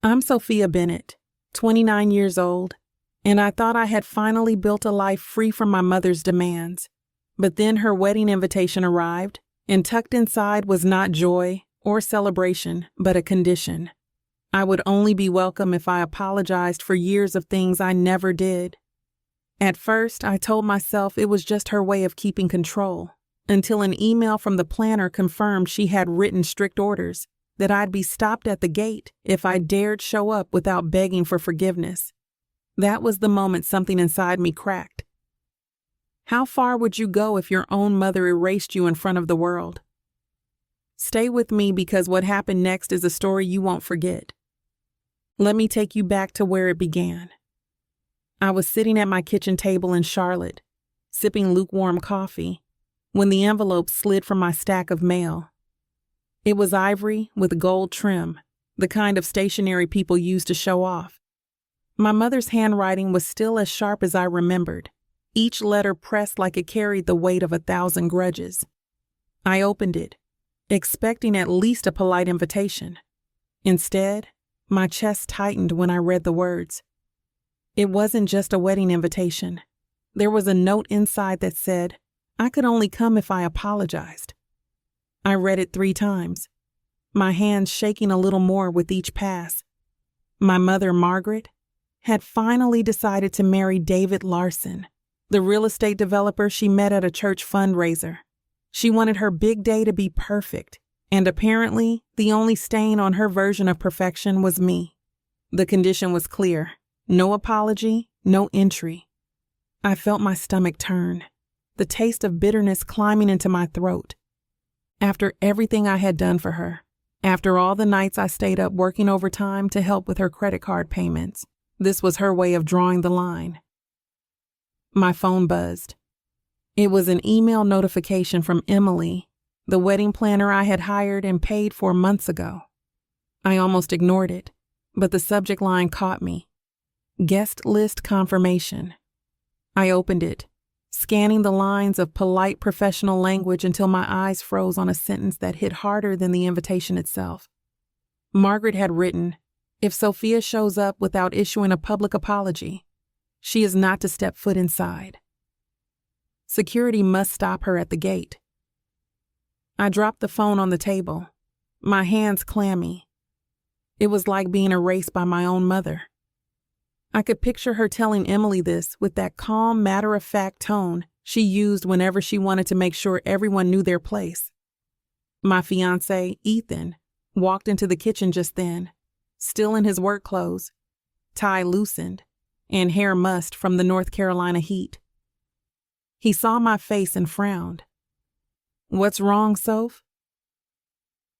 I'm Sophia Bennett, 29 years old, and I thought I had finally built a life free from my mother's demands. But then her wedding invitation arrived, and tucked inside was not joy or celebration, but a condition. I would only be welcome if I apologized for years of things I never did. At first, I told myself it was just her way of keeping control, until an email from the planner confirmed she had written strict orders that I'd be stopped at the gate if I dared show up without begging for forgiveness. That was the moment something inside me cracked. How far would you go if your own mother erased you in front of the world? Stay with me because what happened next is a story you won't forget. Let me take you back to where it began. I was sitting at my kitchen table in Charlotte, sipping lukewarm coffee, when the envelope slid from my stack of mail. It was ivory with gold trim, the kind of stationery people use to show off. My mother's handwriting was still as sharp as I remembered, each letter pressed like it carried the weight of 1,000 grudges. I opened it, expecting at least a polite invitation. Instead, my chest tightened when I read the words. It wasn't just a wedding invitation. There was a note inside that said, I could only come if I apologized. I read it 3 times, my hands shaking a little more with each pass. My mother, Margaret, had finally decided to marry David Larson, the real estate developer she met at a church fundraiser. She wanted her big day to be perfect, and apparently the only stain on her version of perfection was me. The condition was clear. No apology, no entry. I felt my stomach turn, the taste of bitterness climbing into my throat. After everything I had done for her, after all the nights I stayed up working overtime to help with her credit card payments, this was her way of drawing the line. My phone buzzed. It was an email notification from Emily, the wedding planner I had hired and paid for months ago. I almost ignored it, but the subject line caught me. Guest list confirmation. I opened it, scanning the lines of polite professional language until my eyes froze on a sentence that hit harder than the invitation itself. Margaret had written, if Sophia shows up without issuing a public apology, she is not to step foot inside. Security must stop her at the gate. I dropped the phone on the table, my hands clammy. It was like being erased by my own mother. I could picture her telling Emily this with that calm, matter-of-fact tone she used whenever she wanted to make sure everyone knew their place. My fiancé, Ethan, walked into the kitchen just then, still in his work clothes, tie loosened, and hair mussed from the North Carolina heat. He saw my face and frowned. What's wrong, Soph?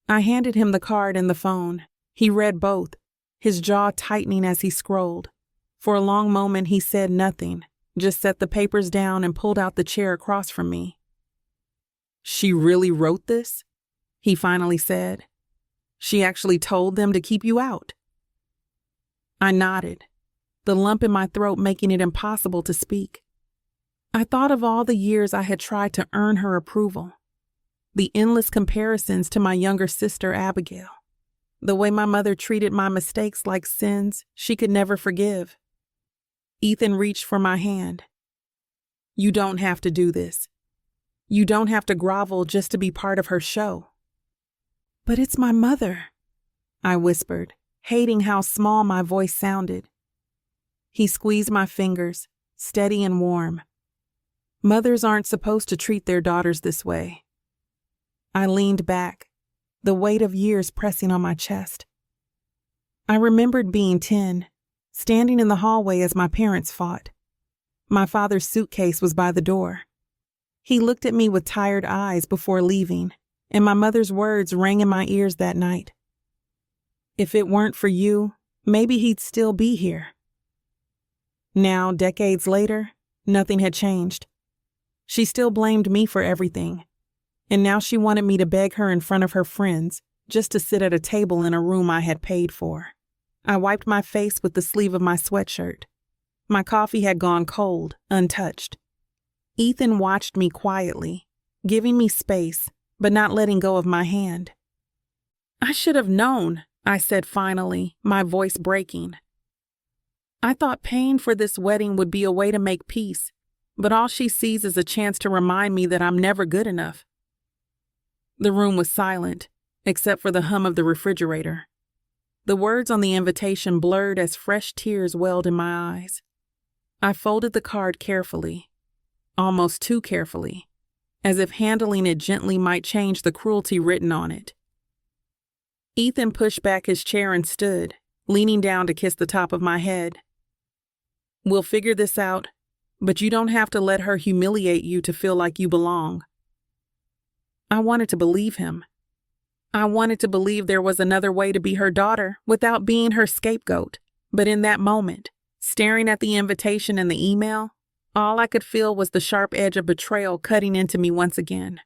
I handed him the card and the phone. He read both, his jaw tightening as he scrolled. For a long moment, he said nothing, just set the papers down and pulled out the chair across from me. She really wrote this? He finally said. She actually told them to keep you out. I nodded, the lump in my throat making it impossible to speak. I thought of all the years I had tried to earn her approval, the endless comparisons to my younger sister, Abigail, the way my mother treated my mistakes like sins she could never forgive. Ethan reached for my hand. You don't have to do this. You don't have to grovel just to be part of her show. But it's my mother, I whispered, hating how small my voice sounded. He squeezed my fingers, steady and warm. Mothers aren't supposed to treat their daughters this way. I leaned back, the weight of years pressing on my chest. I remembered being 10, standing in the hallway as my parents fought. My father's suitcase was by the door. He looked at me with tired eyes before leaving, and my mother's words rang in my ears that night. If it weren't for you, maybe he'd still be here. Now, decades later, nothing had changed. She still blamed me for everything, and now she wanted me to beg her in front of her friends just to sit at a table in a room I had paid for. I wiped my face with the sleeve of my sweatshirt. My coffee had gone cold, untouched. Ethan watched me quietly, giving me space, but not letting go of my hand. I should have known, I said finally, my voice breaking. I thought paying for this wedding would be a way to make peace, but all she sees is a chance to remind me that I'm never good enough. The room was silent, except for the hum of the refrigerator. The words on the invitation blurred as fresh tears welled in my eyes. I folded the card carefully, almost too carefully, as if handling it gently might change the cruelty written on it. Ethan pushed back his chair and stood, leaning down to kiss the top of my head. We'll figure this out, but you don't have to let her humiliate you to feel like you belong. I wanted to believe him. I wanted to believe there was another way to be her daughter without being her scapegoat. But in that moment, staring at the invitation and the email, all I could feel was the sharp edge of betrayal cutting into me once again.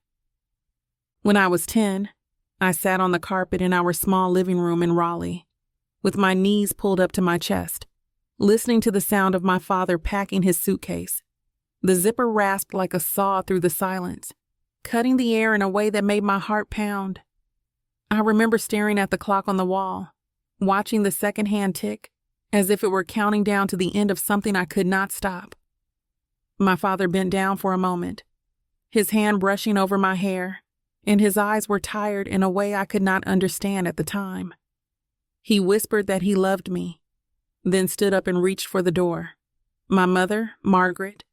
When I was 10, I sat on the carpet in our small living room in Raleigh, with my knees pulled up to my chest, listening to the sound of my father packing his suitcase. The zipper rasped like a saw through the silence, cutting the air in a way that made my heart pound. I remember staring at the clock on the wall, watching the second hand tick, as if it were counting down to the end of something I could not stop. My father bent down for a moment, his hand brushing over my hair, and his eyes were tired in a way I could not understand at the time. He whispered that he loved me, then stood up and reached for the door. My mother, Margaret,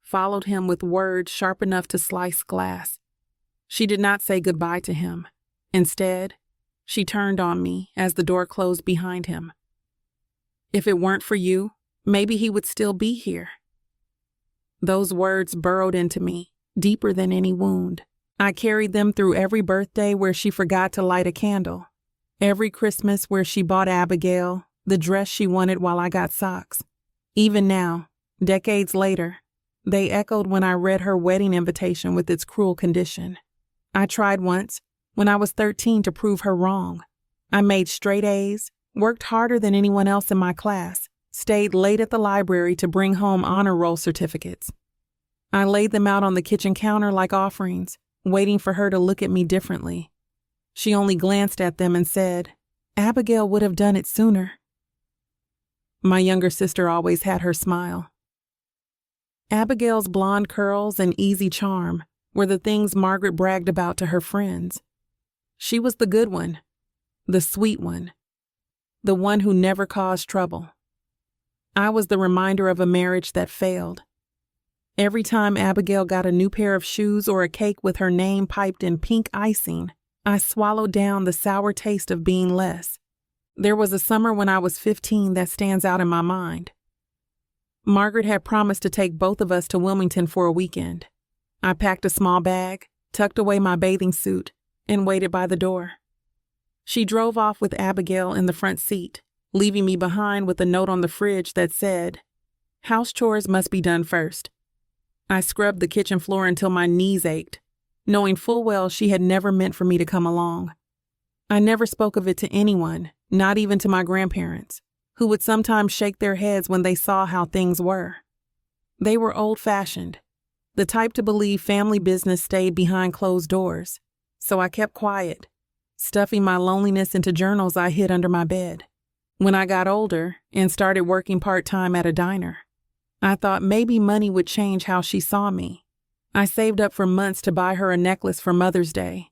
followed him with words sharp enough to slice glass. She did not say goodbye to him. Instead, she turned on me as the door closed behind him. If it weren't for you, maybe he would still be here. Those words burrowed into me, deeper than any wound. I carried them through every birthday where she forgot to light a candle, every Christmas where she bought Abigail the dress she wanted while I got socks. Even now, decades later, they echoed when I read her wedding invitation with its cruel condition. I tried once, when I was 13, to prove her wrong. I made straight A's, worked harder than anyone else in my class, stayed late at the library to bring home honor roll certificates. I laid them out on the kitchen counter like offerings, waiting for her to look at me differently. She only glanced at them and said, "Abigail would have done it sooner." My younger sister always had her smile. Abigail's blonde curls and easy charm were the things Margaret bragged about to her friends. She was the good one, the sweet one, the one who never caused trouble. I was the reminder of a marriage that failed. Every time Abigail got a new pair of shoes or a cake with her name piped in pink icing, I swallowed down the sour taste of being less. There was a summer when I was 15 that stands out in my mind. Margaret had promised to take both of us to Wilmington for a weekend. I packed a small bag, tucked away my bathing suit, and waited by the door. She drove off with Abigail in the front seat, leaving me behind with a note on the fridge that said, "House chores must be done first." I scrubbed the kitchen floor until my knees ached, knowing full well she had never meant for me to come along. I never spoke of it to anyone, not even to my grandparents, who would sometimes shake their heads when they saw how things were. They were old-fashioned, the type to believe family business stayed behind closed doors, so I kept quiet, stuffing my loneliness into journals I hid under my bed. When I got older and started working part-time at a diner, I thought maybe money would change how she saw me. I saved up for months to buy her a necklace for Mother's Day,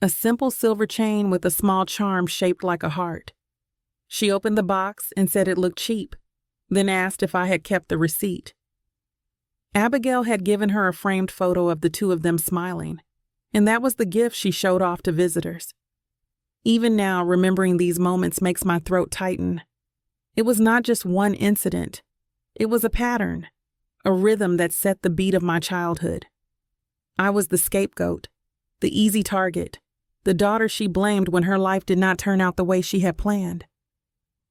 a simple silver chain with a small charm shaped like a heart. She opened the box and said it looked cheap, then asked if I had kept the receipt. Abigail had given her a framed photo of the two of them smiling, and that was the gift she showed off to visitors. Even now, remembering these moments makes my throat tighten. It was not just one incident. It was a pattern, a rhythm that set the beat of my childhood. I was the scapegoat, the easy target, the daughter she blamed when her life did not turn out the way she had planned.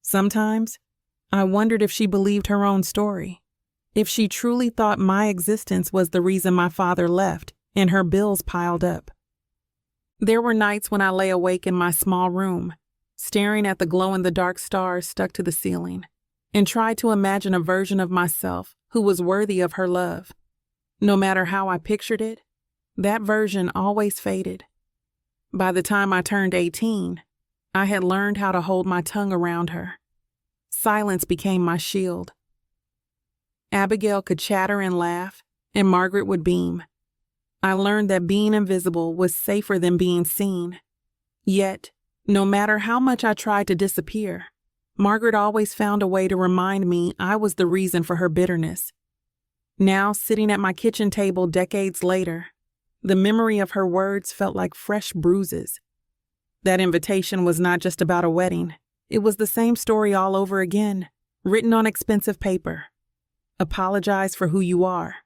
Sometimes, I wondered if she believed her own story, if she truly thought my existence was the reason my father left and her bills piled up. There were nights when I lay awake in my small room, staring at the glow-in-the-dark stars stuck to the ceiling, and tried to imagine a version of myself who was worthy of her love. No matter how I pictured it, that version always faded. By the time I turned 18, I had learned how to hold my tongue around her. Silence became my shield. Abigail could chatter and laugh, and Margaret would beam. I learned that being invisible was safer than being seen. Yet, no matter how much I tried to disappear, Margaret always found a way to remind me I was the reason for her bitterness. Now, sitting at my kitchen table decades later, the memory of her words felt like fresh bruises. That invitation was not just about a wedding. It was the same story all over again, written on expensive paper. Apologize for who you are,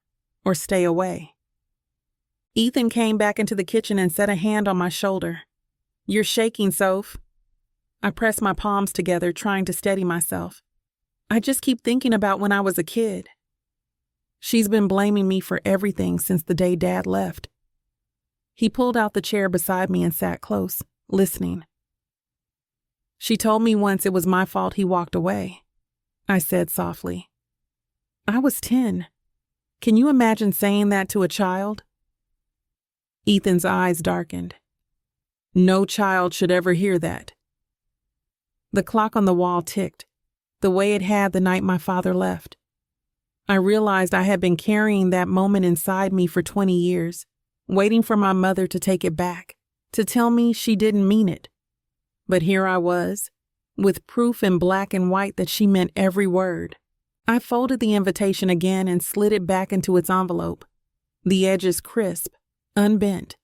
or stay away. Ethan came back into the kitchen and set a hand on my shoulder. "You're shaking, Soph." I pressed my palms together, trying to steady myself. "I just keep thinking about when I was a kid." She's been blaming me for everything since the day Dad left. He pulled out the chair beside me and sat close, listening. "She told me once it was my fault he walked away," I said softly. "I was 10. Can you imagine saying that to a child?" Ethan's eyes darkened. "No child should ever hear that." The clock on the wall ticked, the way it had the night my father left. I realized I had been carrying that moment inside me for 20 years, waiting for my mother to take it back, to tell me she didn't mean it. But here I was, with proof in black and white that she meant every word. I folded the invitation again and slid it back into its envelope, the edges crisp, unbent,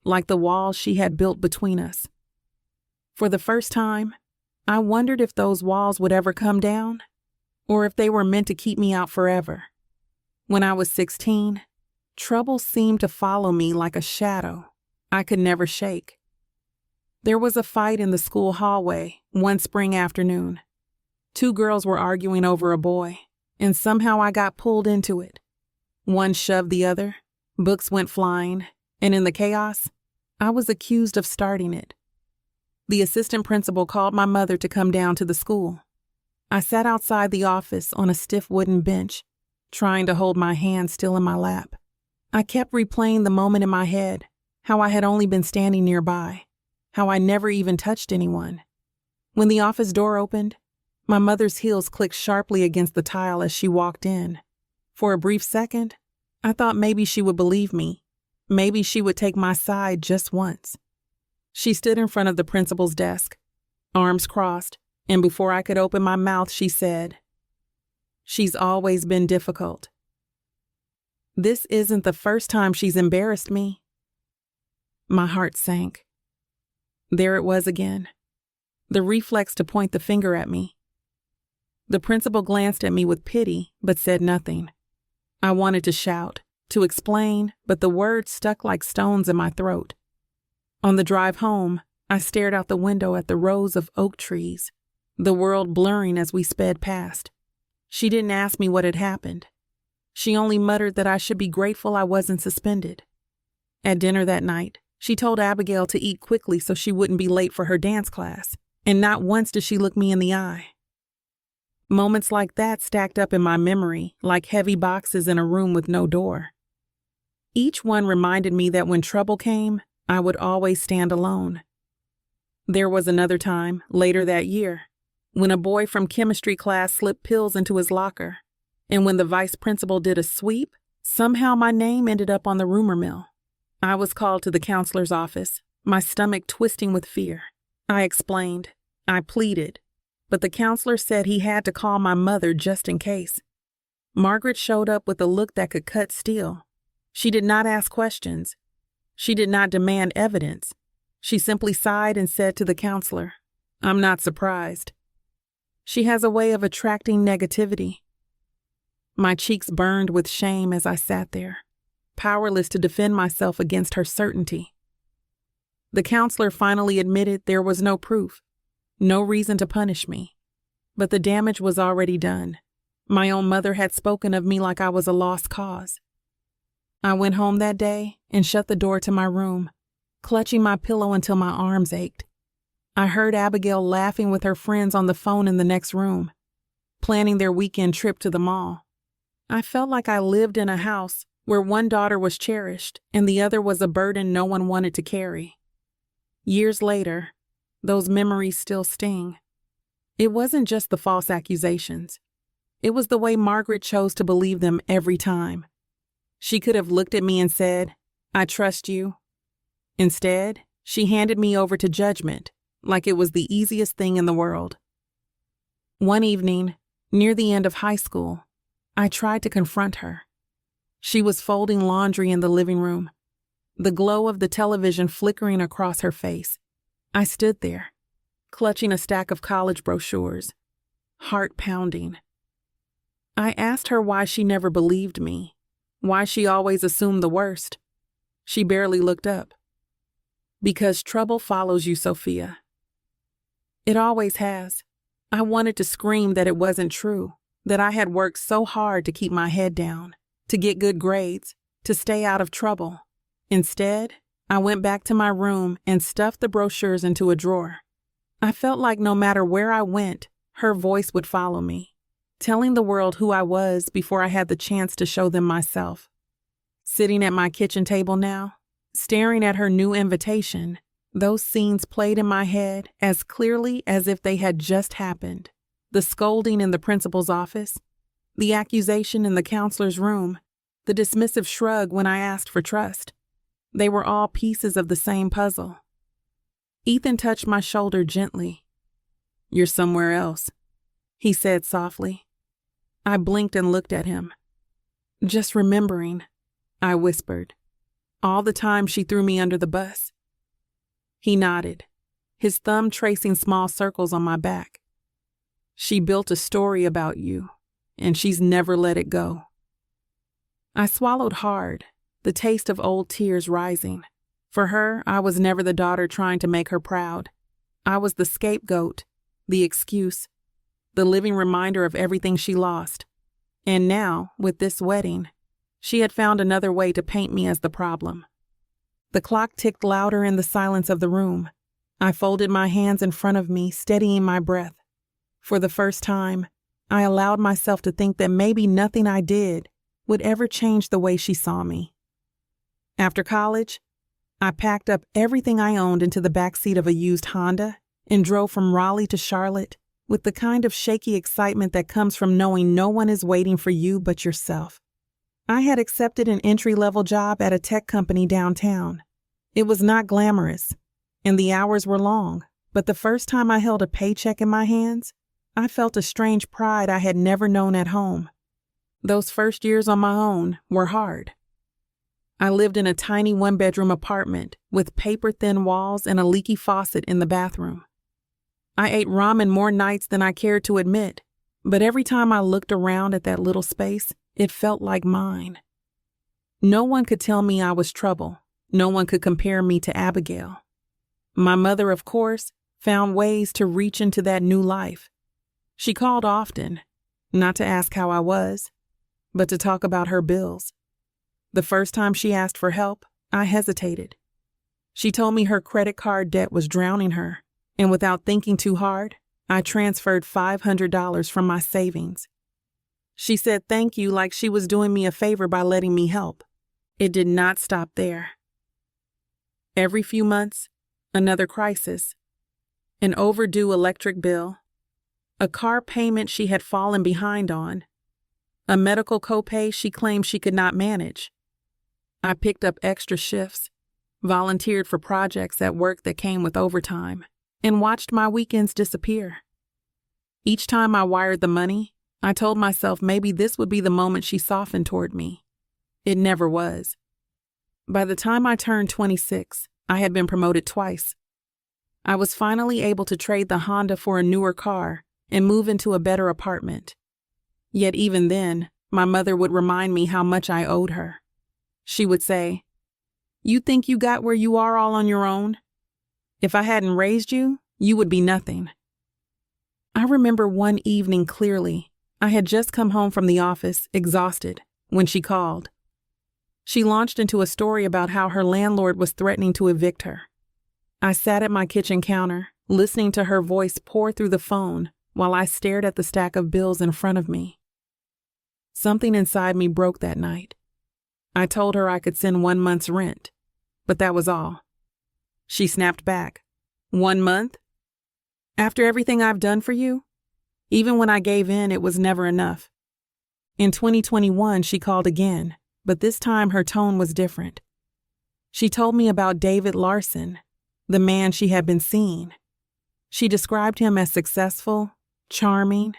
like the walls she had built between us. For the first time, I wondered if those walls would ever come down, or if they were meant to keep me out forever. When I was 16, trouble seemed to follow me like a shadow I could never shake. There was a fight in the school hallway one spring afternoon. 2 girls were arguing over a boy, and somehow I got pulled into it. One shoved the other, books went flying, and in the chaos, I was accused of starting it. The assistant principal called my mother to come down to the school. I sat outside the office on a stiff wooden bench, trying to hold my hand still in my lap. I kept replaying the moment in my head, how I had only been standing nearby, how I never even touched anyone. When the office door opened, my mother's heels clicked sharply against the tile as she walked in. For a brief second, I thought maybe she would believe me. Maybe she would take my side just once. She stood in front of the principal's desk, arms crossed, and before I could open my mouth, she said, "She's always been difficult. This isn't the first time she's embarrassed me." My heart sank. There it was again, the reflex to point the finger at me. The principal glanced at me with pity, but said nothing. I wanted to shout, to explain, but the words stuck like stones in my throat. On the drive home, I stared out the window at the rows of oak trees, the world blurring as we sped past. She didn't ask me what had happened. She only muttered that I should be grateful I wasn't suspended. At dinner that night, she told Abigail to eat quickly so she wouldn't be late for her dance class, and not once did she look me in the eye. Moments like that stacked up in my memory like heavy boxes in a room with no door. Each one reminded me that when trouble came, I would always stand alone. There was another time, later that year, when a boy from chemistry class slipped pills into his locker, and when the vice principal did a sweep, somehow my name ended up on the rumor mill. I was called to the counselor's office, my stomach twisting with fear. I explained. I pleaded. But the counselor said he had to call my mother just in case. Margaret showed up with a look that could cut steel. She did not ask questions. She did not demand evidence. She simply sighed and said to the counselor, "I'm not surprised. She has a way of attracting negativity." My cheeks burned with shame as I sat there, powerless to defend myself against her certainty. The counselor finally admitted there was no proof, no reason to punish me. But the damage was already done. My own mother had spoken of me like I was a lost cause. I went home that day and shut the door to my room, clutching my pillow until my arms ached. I heard Abigail laughing with her friends on the phone in the next room, planning their weekend trip to the mall. I felt like I lived in a house where one daughter was cherished and the other was a burden no one wanted to carry. Years later, Those memories still sting. It wasn't just the false accusations. It was the way Margaret chose to believe them every time. She could have looked at me and said, "I trust you." Instead, she handed me over to judgment, like it was the easiest thing in the world. One evening, near the end of high school, I tried to confront her. She was folding laundry in the living room, the glow of the television flickering across her face. I stood there, clutching a stack of college brochures, heart pounding. I asked her why she never believed me, why she always assumed the worst. She barely looked up. "Because trouble follows you, Sophia." It always has. I wanted to scream that it wasn't true, that I had worked so hard to keep my head down, to get good grades, to stay out of trouble. Instead, I went back to my room and stuffed the brochures into a drawer. I felt like no matter where I went, her voice would follow me, telling the world who I was before I had the chance to show them myself. Sitting at my kitchen table now, staring at her new invitation, those scenes played in my head as clearly as if they had just happened. The scolding in the principal's office, the accusation in the counselor's room, the dismissive shrug when I asked for trust. They were all pieces of the same puzzle. Ethan touched my shoulder gently. "You're somewhere else," he said softly. I blinked and looked at him. "Just remembering," I whispered. "All the time she threw me under the bus." He nodded, his thumb tracing small circles on my back. "She built a story about you, and she's never let it go." I swallowed hard, the taste of old tears rising. For her, I was never the daughter trying to make her proud. I was the scapegoat, the excuse, the living reminder of everything she lost. And now, with this wedding, she had found another way to paint me as the problem. The clock ticked louder in the silence of the room. I folded my hands in front of me, steadying my breath. For the first time, I allowed myself to think that maybe nothing I did would ever change the way she saw me. After college, I packed up everything I owned into the backseat of a used Honda and drove from Raleigh to Charlotte with the kind of shaky excitement that comes from knowing no one is waiting for you but yourself. I had accepted an entry-level job at a tech company downtown. It was not glamorous, and the hours were long, but the first time I held a paycheck in my hands, I felt a strange pride I had never known at home. Those first years on my own were hard. I lived in a tiny one-bedroom apartment with paper-thin walls and a leaky faucet in the bathroom. I ate ramen more nights than I cared to admit, but every time I looked around at that little space, it felt like mine. No one could tell me I was trouble. No one could compare me to Abigail. My mother, of course, found ways to reach into that new life. She called often, not to ask how I was, but to talk about her bills. The first time she asked for help, I hesitated. She told me her credit card debt was drowning her, and without thinking too hard, I transferred $500 from my savings. She said thank you like she was doing me a favor by letting me help. It did not stop there. Every few months, another crisis. An overdue electric bill, a car payment she had fallen behind on, a medical copay she claimed she could not manage. I picked up extra shifts, volunteered for projects at work that came with overtime, and watched my weekends disappear. Each time I wired the money, I told myself maybe this would be the moment she softened toward me. It never was. By the time I turned 26, I had been promoted twice. I was finally able to trade the Honda for a newer car and move into a better apartment. Yet even then, my mother would remind me how much I owed her. She would say, "You think you got where you are all on your own? If I hadn't raised you, you would be nothing." I remember one evening clearly. I had just come home from the office, exhausted, when she called. She launched into a story about how her landlord was threatening to evict her. I sat at my kitchen counter, listening to her voice pour through the phone while I stared at the stack of bills in front of me. Something inside me broke that night. I told her I could send 1 month's rent, but that was all. She snapped back. 1 month? After everything I've done for you? Even when I gave in, it was never enough. In 2021, she called again, but this time her tone was different. She told me about David Larson, the man she had been seeing. She described him as successful, charming,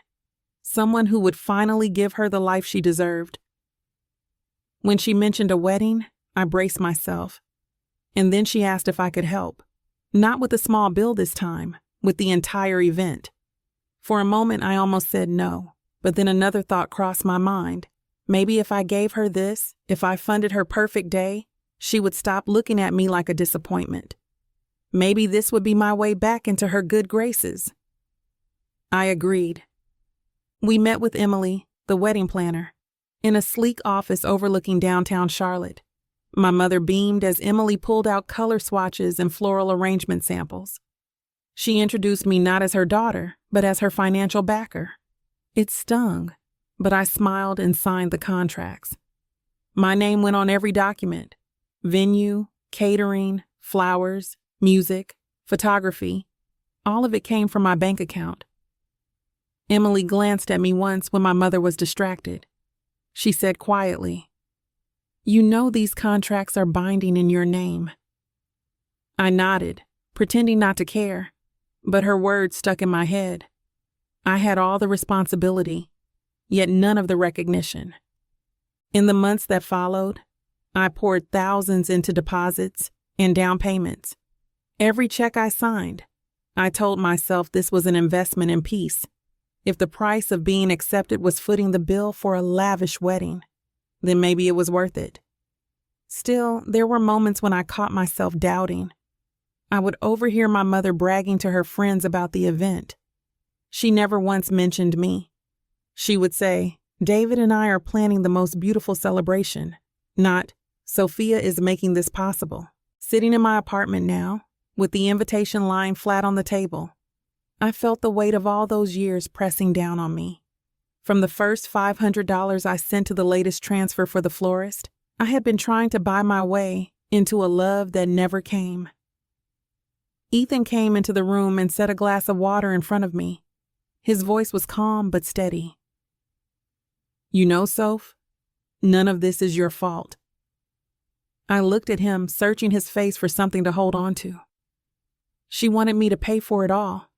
someone who would finally give her the life she deserved. When she mentioned a wedding, I braced myself. And then she asked if I could help. Not with a small bill this time, with the entire event. For a moment, I almost said no, but then another thought crossed my mind. Maybe if I gave her this, if I funded her perfect day, she would stop looking at me like a disappointment. Maybe this would be my way back into her good graces. I agreed. We met with Emily, the wedding planner, in a sleek office overlooking downtown Charlotte. My mother beamed as Emily pulled out color swatches and floral arrangement samples. She introduced me not as her daughter, but as her financial backer. It stung, but I smiled and signed the contracts. My name went on every document: venue, catering, flowers, music, photography. All of it came from my bank account. Emily glanced at me once when my mother was distracted. She said quietly, "You know these contracts are binding in your name." I nodded, pretending not to care, but her words stuck in my head. I had all the responsibility, yet none of the recognition. In the months that followed, I poured thousands into deposits and down payments. Every check I signed, I told myself this was an investment in peace. If the price of being accepted was footing the bill for a lavish wedding, then maybe it was worth it. Still, there were moments when I caught myself doubting. I would overhear my mother bragging to her friends about the event. She never once mentioned me. She would say, "David and I are planning the most beautiful celebration," not, "Sophia is making this possible." Sitting in my apartment now, with the invitation lying flat on the table, I felt the weight of all those years pressing down on me. From the first $500 I sent to the latest transfer for the florist, I had been trying to buy my way into a love that never came. Ethan came into the room and set a glass of water in front of me. His voice was calm but steady. "You know, Soph, none of this is your fault." I looked at him, searching his face for something to hold on to. "She wanted me to pay for it all,"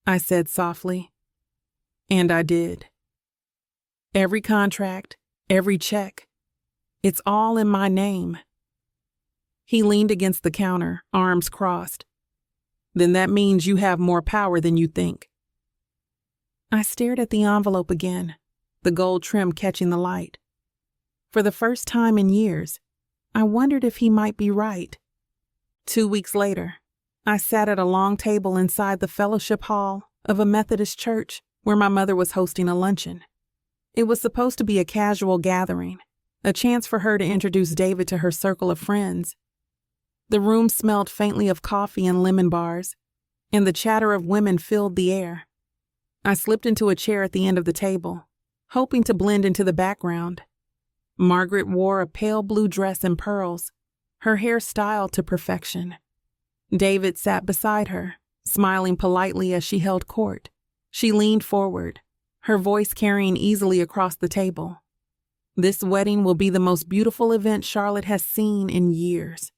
I said softly. And I did. Every contract, every check, it's all in my name. He leaned against the counter, arms crossed. "Then that means you have more power than you think." I stared at the envelope again, the gold trim catching the light. For the first time in years, I wondered if he might be right. 2 weeks later, I sat at a long table inside the fellowship hall of a Methodist church where my mother was hosting a luncheon. It was supposed to be a casual gathering, a chance for her to introduce David to her circle of friends. The room smelled faintly of coffee and lemon bars, and the chatter of women filled the air. I slipped into a chair at the end of the table, hoping to blend into the background. Margaret wore a pale blue dress and pearls, her hair styled to perfection. David sat beside her, smiling politely as she held court. She leaned forward, her voice carrying easily across the table. "This wedding will be the most beautiful event Charlotte has seen in years.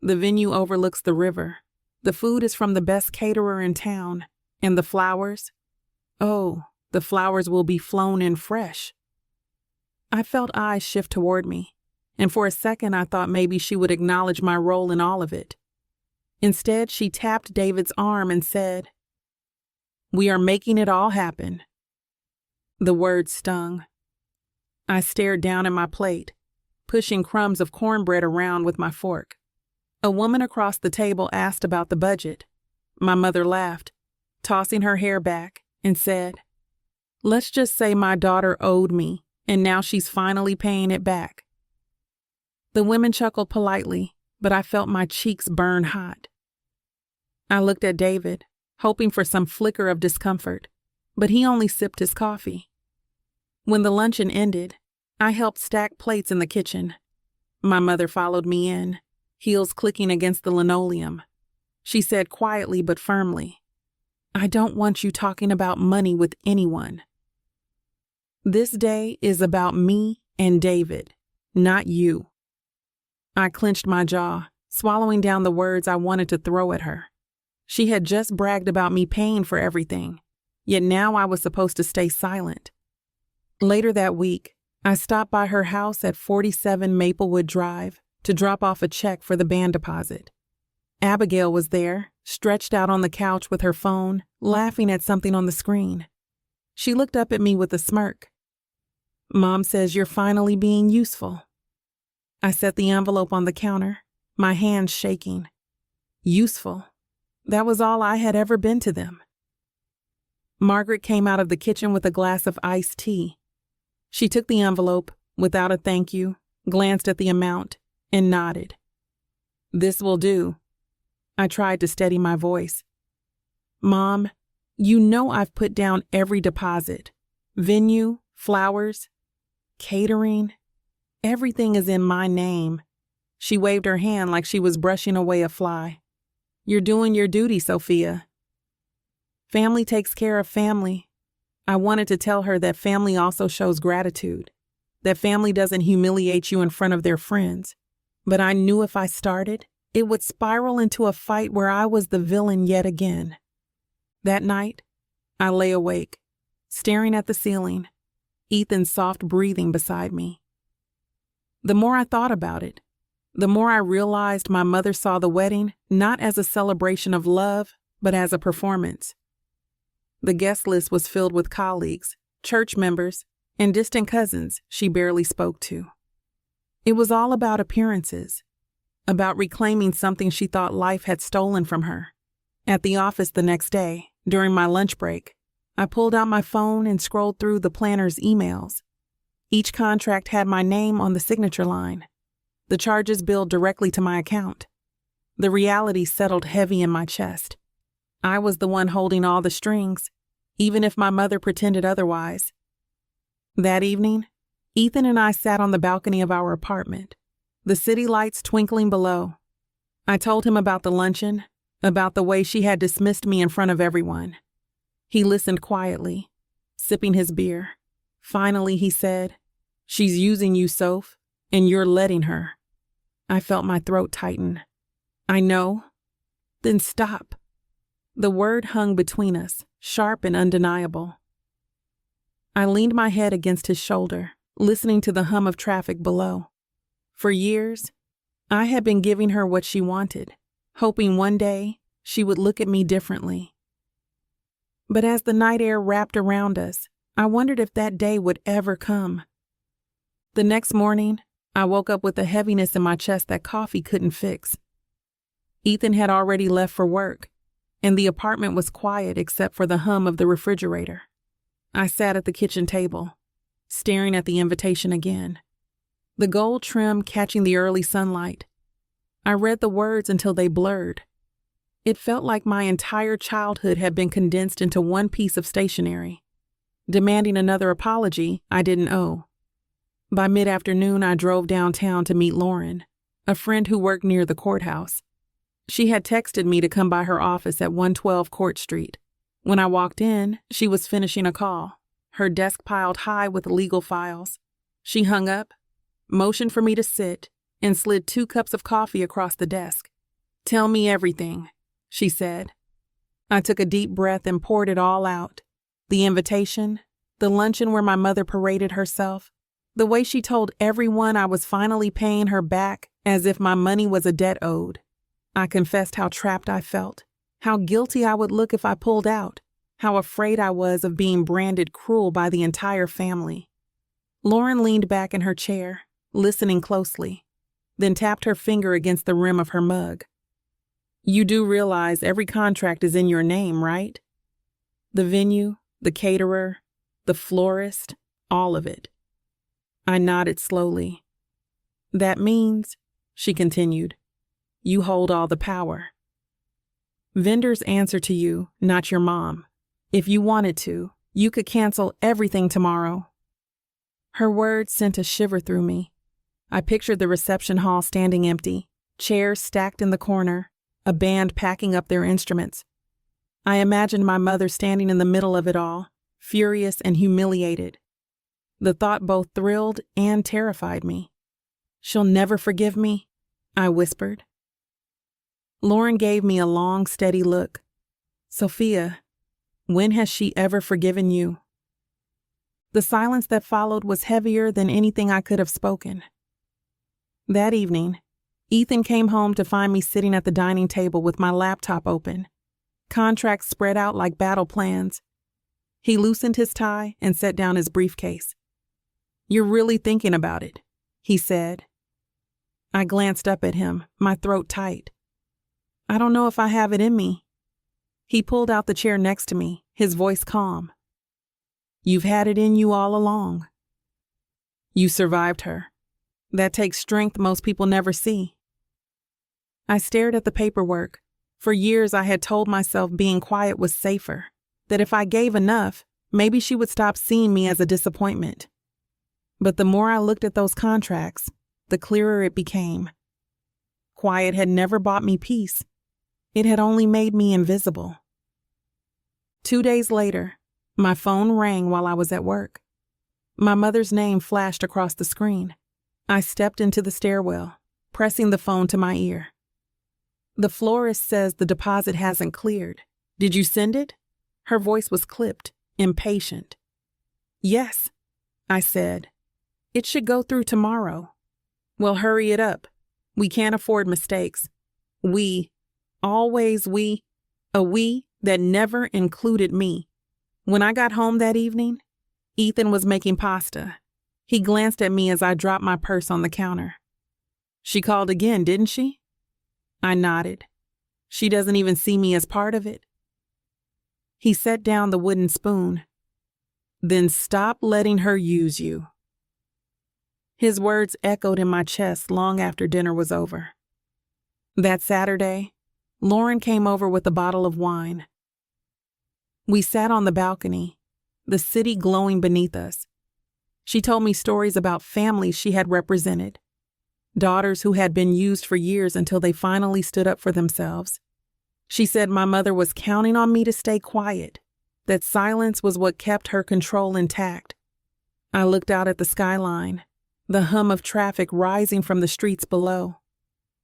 The venue overlooks the river. The food is from the best caterer in town. And the flowers? Oh, the flowers will be flown in fresh." I felt eyes shift toward me, and for a second I thought maybe she would acknowledge my role in all of it. Instead, she tapped David's arm and said, "We are making it all happen." The word stung. I stared down at my plate, pushing crumbs of cornbread around with my fork. A woman across the table asked about the budget. My mother laughed, tossing her hair back, and said, "Let's just say my daughter owed me, and now she's finally paying it back." The women chuckled politely, but I felt my cheeks burn hot. I looked at David, hoping for some flicker of discomfort, but he only sipped his coffee. When the luncheon ended, I helped stack plates in the kitchen. My mother followed me in, heels clicking against the linoleum. She said quietly but firmly, I don't want you talking about money with anyone. This day is about me and David, not you. I clenched my jaw, swallowing down the words I wanted to throw at her. She had just bragged about me paying for everything, yet now I was supposed to stay silent. Later that week, I stopped by her house at 47 Maplewood Drive to drop off a check for the band deposit. Abigail was there, stretched out on the couch with her phone, laughing at something on the screen. She looked up at me with a smirk. "Mom says you're finally being useful." I set the envelope on the counter, my hands shaking. Useful. That was all I had ever been to them. Margaret came out of the kitchen with a glass of iced tea. She took the envelope, without a thank you, glanced at the amount, and nodded. "This will do." I tried to steady my voice. "Mom, you know I've put down every deposit. Venue, flowers, catering. Everything is in my name." She waved her hand like she was brushing away a fly. "You're doing your duty, Sophia." Family takes care of family. I wanted to tell her that family also shows gratitude, that family doesn't humiliate you in front of their friends. But I knew if I started, it would spiral into a fight where I was the villain yet again. That night, I lay awake, staring at the ceiling, Ethan's soft breathing beside me. The more I thought about it, the more I realized my mother saw the wedding not as a celebration of love, but as a performance. The guest list was filled with colleagues, church members, and distant cousins she barely spoke to. It was all about appearances, about reclaiming something she thought life had stolen from her. At the office the next day, during my lunch break, I pulled out my phone and scrolled through the planner's emails. Each contract had my name on the signature line. The charges billed directly to my account. The reality settled heavy in my chest. I was the one holding all the strings, even if my mother pretended otherwise. That evening, Ethan and I sat on the balcony of our apartment, the city lights twinkling below. I told him about the luncheon, about the way she had dismissed me in front of everyone. He listened quietly, sipping his beer. Finally, he said, "She's using you, Soph, and you're letting her." I felt my throat tighten. "I know." "Then stop." The word hung between us, sharp and undeniable. I leaned my head against his shoulder, listening to the hum of traffic below. For years, I had been giving her what she wanted, hoping one day she would look at me differently. But as the night air wrapped around us, I wondered if that day would ever come. The next morning, I woke up with a heaviness in my chest that coffee couldn't fix. Ethan had already left for work, and the apartment was quiet except for the hum of the refrigerator. I sat at the kitchen table, staring at the invitation again, the gold trim catching the early sunlight. I read the words until they blurred. It felt like my entire childhood had been condensed into one piece of stationery, demanding another apology I didn't owe. By mid-afternoon, I drove downtown to meet Lauren, a friend who worked near the courthouse. She had texted me to come by her office at 112 Court Street. When I walked in, she was finishing a call, her desk piled high with legal files. She hung up, motioned for me to sit, and slid 2 cups of coffee across the desk. "Tell me everything," she said. I took a deep breath and poured it all out. The invitation, the luncheon where my mother paraded herself, the way she told everyone I was finally paying her back as if my money was a debt owed. I confessed how trapped I felt, how guilty I would look if I pulled out, how afraid I was of being branded cruel by the entire family. Lauren leaned back in her chair, listening closely, then tapped her finger against the rim of her mug. "You do realize every contract is in your name, right? The venue, the caterer, the florist, all of it." I nodded slowly. "That means," she continued, "you hold all the power. Vendors answer to you, not your mom. If you wanted to, you could cancel everything tomorrow." Her words sent a shiver through me. I pictured the reception hall standing empty, chairs stacked in the corner, a band packing up their instruments. I imagined my mother standing in the middle of it all, furious and humiliated. The thought both thrilled and terrified me. "She'll never forgive me," I whispered. Lauren gave me a long, steady look. "Sophia, when has she ever forgiven you?" The silence that followed was heavier than anything I could have spoken. That evening, Ethan came home to find me sitting at the dining table with my laptop open, contracts spread out like battle plans. He loosened his tie and set down his briefcase. "You're really thinking about it," he said. I glanced up at him, my throat tight. "I don't know if I have it in me." He pulled out the chair next to me, his voice calm. "You've had it in you all along. You survived her. That takes strength most people never see." I stared at the paperwork. For years I had told myself being quiet was safer, that if I gave enough, maybe she would stop seeing me as a disappointment. But the more I looked at those contracts, the clearer it became. Quiet had never bought me peace. It had only made me invisible. 2 days later, my phone rang while I was at work. My mother's name flashed across the screen. I stepped into the stairwell, pressing the phone to my ear. "The florist says the deposit hasn't cleared. Did you send it?" Her voice was clipped, impatient. "Yes," I said. "It should go through tomorrow." "Well, hurry it up. We can't afford mistakes. Always we, a we that never included me." When I got home that evening, Ethan was making pasta. He glanced at me as I dropped my purse on the counter. "She called again, didn't she?" I nodded. "She doesn't even see me as part of it." He set down the wooden spoon. "Then stop letting her use you." His words echoed in my chest long after dinner was over. That Saturday, Lauren came over with a bottle of wine. We sat on the balcony, the city glowing beneath us. She told me stories about families she had represented, daughters who had been used for years until they finally stood up for themselves. She said my mother was counting on me to stay quiet, that silence was what kept her control intact. I looked out at the skyline, the hum of traffic rising from the streets below.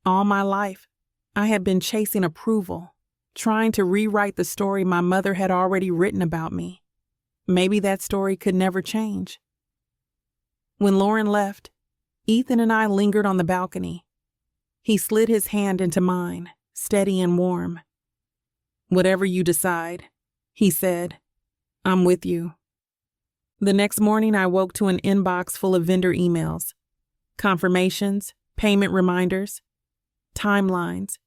All my life, I had been chasing approval, trying to rewrite the story my mother had already written about me. Maybe that story could never change. When Lauren left, Ethan and I lingered on the balcony. He slid his hand into mine, steady and warm. "Whatever you decide," he said, "I'm with you." The next morning I woke to an inbox full of vendor emails, confirmations, payment reminders, timelines.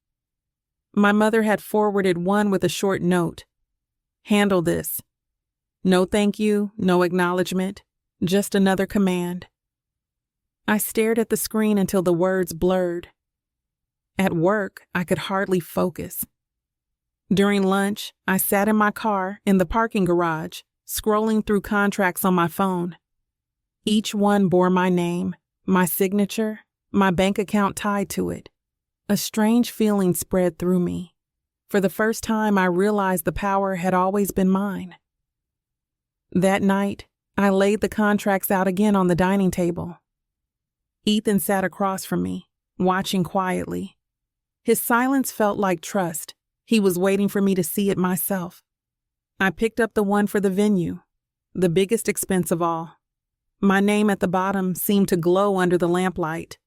My mother had forwarded one with a short note. "Handle this." No thank you, no acknowledgement, just another command. I stared at the screen until the words blurred. At work, I could hardly focus. During lunch, I sat in my car in the parking garage, scrolling through contracts on my phone. Each one bore my name, my signature, my bank account tied to it. A strange feeling spread through me. For the first time, I realized the power had always been mine. That night, I laid the contracts out again on the dining table. Ethan sat across from me, watching quietly. His silence felt like trust. He was waiting for me to see it myself. I picked up the one for the venue, the biggest expense of all. My name at the bottom seemed to glow under the lamplight.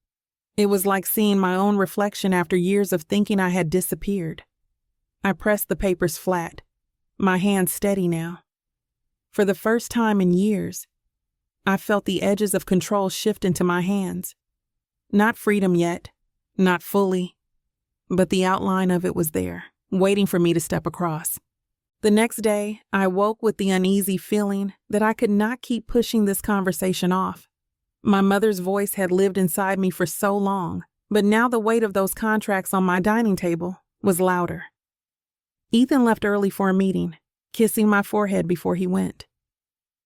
It was like seeing my own reflection after years of thinking I had disappeared. I pressed the papers flat, my hand steady now. For the first time in years, I felt the edges of control shift into my hands. Not freedom yet, not fully, but the outline of it was there, waiting for me to step across. The next day, I woke with the uneasy feeling that I could not keep pushing this conversation off. My mother's voice had lived inside me for so long, but now the weight of those contracts on my dining table was louder. Ethan left early for a meeting, kissing my forehead before he went.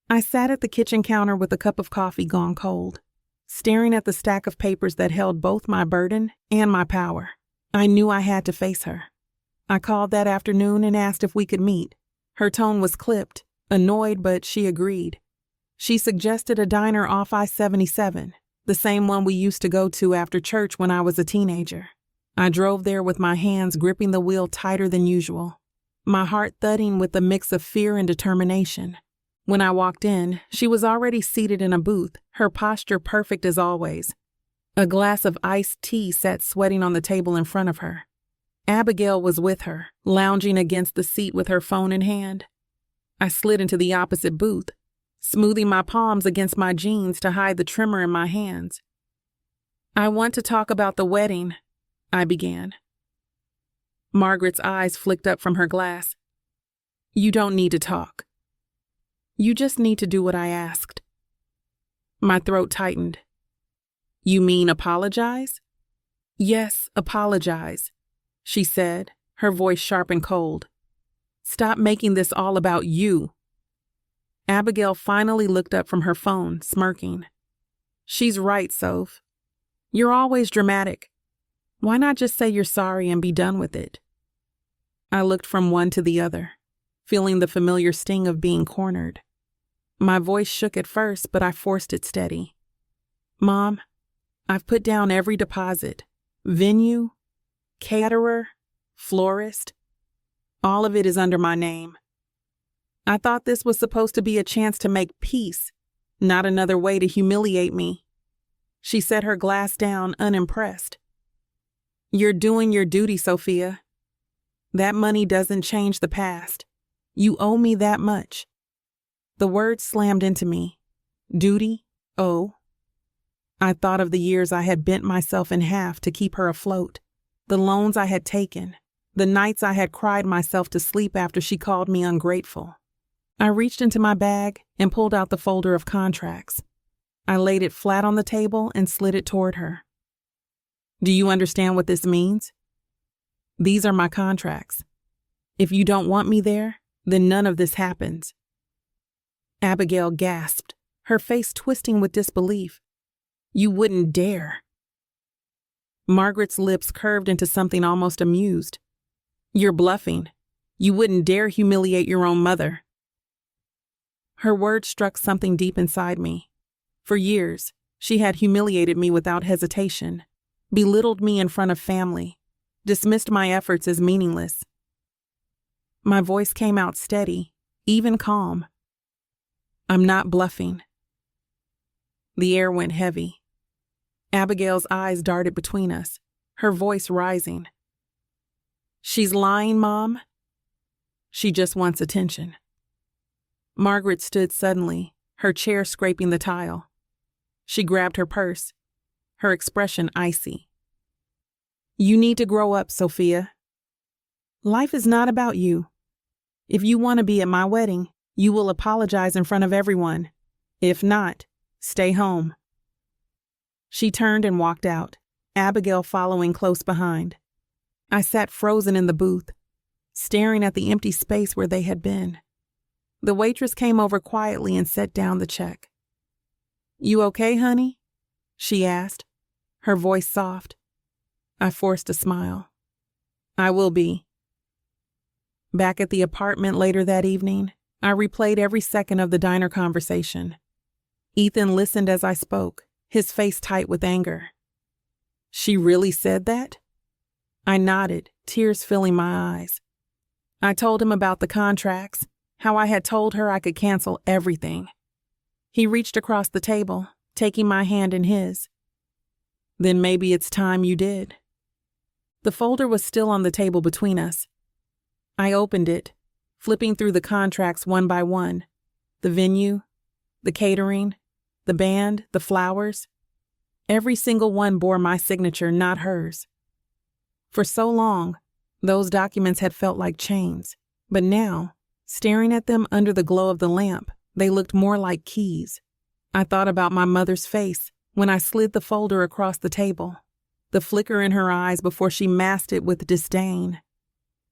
I sat at the kitchen counter with a cup of coffee gone cold, staring at the stack of papers that held both my burden and my power. I knew I had to face her. I called that afternoon and asked if we could meet. Her tone was clipped, annoyed, but she agreed. She suggested a diner off I-77, the same one we used to go to after church when I was a teenager. I drove there with my hands gripping the wheel tighter than usual, my heart thudding with a mix of fear and determination. When I walked in, she was already seated in a booth, her posture perfect as always. A glass of iced tea sat sweating on the table in front of her. Abigail was with her, lounging against the seat with her phone in hand. I slid into the opposite booth, smoothing my palms against my jeans to hide the tremor in my hands. "I want to talk about the wedding," I began. Margaret's eyes flicked up from her glass. "You don't need to talk. You just need to do what I asked." My throat tightened. "You mean apologize?" "Yes, apologize," she said, her voice sharp and cold. "Stop making this all about you." Abigail finally looked up from her phone, smirking. "She's right, Soph. You're always dramatic. Why not just say you're sorry and be done with it?" I looked from one to the other, feeling the familiar sting of being cornered. My voice shook at first, but I forced it steady. "Mom, I've put down every deposit. Venue, caterer, florist. All of it is under my name. I thought this was supposed to be a chance to make peace, not another way to humiliate me." She set her glass down, unimpressed. "You're doing your duty, Sophia. That money doesn't change the past. You owe me that much." The words slammed into me. Duty? Oh. I thought of the years I had bent myself in half to keep her afloat, the loans I had taken, the nights I had cried myself to sleep after she called me ungrateful. I reached into my bag and pulled out the folder of contracts. I laid it flat on the table and slid it toward her. "Do you understand what this means? These are my contracts. If you don't want me there, then none of this happens." Abigail gasped, her face twisting with disbelief. "You wouldn't dare." Margaret's lips curved into something almost amused. "You're bluffing. You wouldn't dare humiliate your own mother." Her words struck something deep inside me. For years, she had humiliated me without hesitation, belittled me in front of family, dismissed my efforts as meaningless. My voice came out steady, even calm. "I'm not bluffing." The air went heavy. Abigail's eyes darted between us, her voice rising. "She's lying, Mom. She just wants attention." Margaret stood suddenly, her chair scraping the tile. She grabbed her purse, her expression icy. "You need to grow up, Sophia. Life is not about you. If you want to be at my wedding, you will apologize in front of everyone. If not, stay home." She turned and walked out, Abigail following close behind. I sat frozen in the booth, staring at the empty space where they had been. The waitress came over quietly and set down the check. "You okay, honey?" she asked, her voice soft. I forced a smile. "I will be." Back at the apartment later that evening, I replayed every second of the diner conversation. Ethan listened as I spoke, his face tight with anger. "She really said that?" I nodded, tears filling my eyes. I told him about the contracts, how I had told her I could cancel everything. He reached across the table, taking my hand in his. "Then maybe it's time you did." The folder was still on the table between us. I opened it, flipping through the contracts one by one. The venue, the catering, the band, the flowers. Every single one bore my signature, not hers. For so long, those documents had felt like chains, but now, staring at them under the glow of the lamp, they looked more like keys. I thought about my mother's face when I slid the folder across the table, the flicker in her eyes before she masked it with disdain.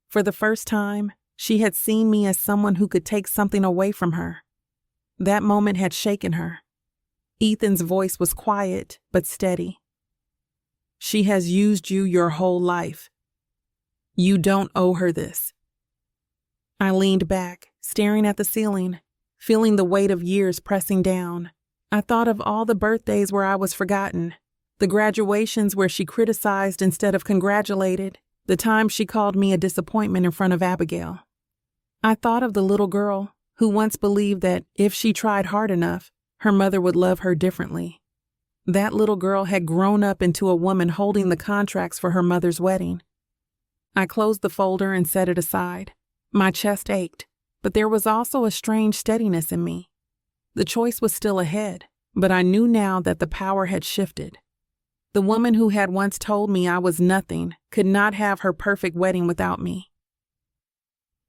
For the first time, she had seen me as someone who could take something away from her. That moment had shaken her. Ethan's voice was quiet but steady. "She has used you your whole life. You don't owe her this. I leaned back, staring at the ceiling, feeling the weight of years pressing down. I thought of all the birthdays where I was forgotten, the graduations where she criticized instead of congratulated, the time she called me a disappointment in front of Abigail. I thought of the little girl who once believed that if she tried hard enough, her mother would love her differently. That little girl had grown up into a woman holding the contracts for her mother's wedding. I closed the folder and set it aside. My chest ached, but there was also a strange steadiness in me. The choice was still ahead, but I knew now that the power had shifted. The woman who had once told me I was nothing could not have her perfect wedding without me.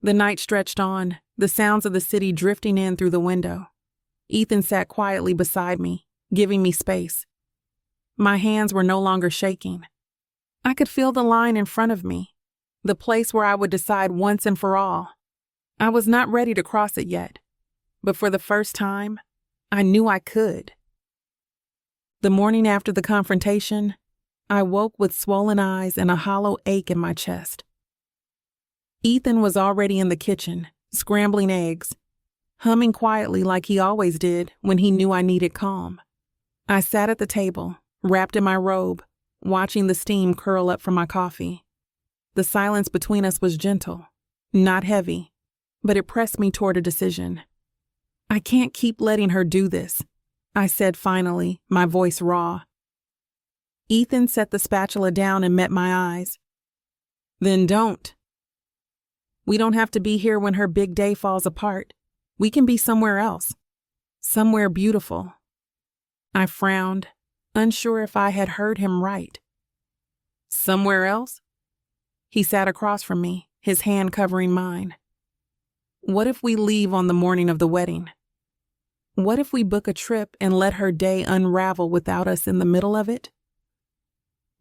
The night stretched on, the sounds of the city drifting in through the window. Ethan sat quietly beside me, giving me space. My hands were no longer shaking. I could feel the line in front of me, the place where I would decide once and for all. I was not ready to cross it yet, but for the first time, I knew I could. The morning after the confrontation, I woke with swollen eyes and a hollow ache in my chest. Ethan was already in the kitchen, scrambling eggs, humming quietly like he always did when he knew I needed calm. I sat at the table, wrapped in my robe, watching the steam curl up from my coffee. The silence between us was gentle, not heavy, but it pressed me toward a decision. I can't keep letting her do this, I said finally, my voice raw. Ethan set the spatula down and met my eyes. Then don't. We don't have to be here when her big day falls apart. We can be somewhere else. Somewhere beautiful. I frowned, unsure if I had heard him right. Somewhere else? He sat across from me, his hand covering mine. What if we leave on the morning of the wedding? What if we book a trip and let her day unravel without us in the middle of it?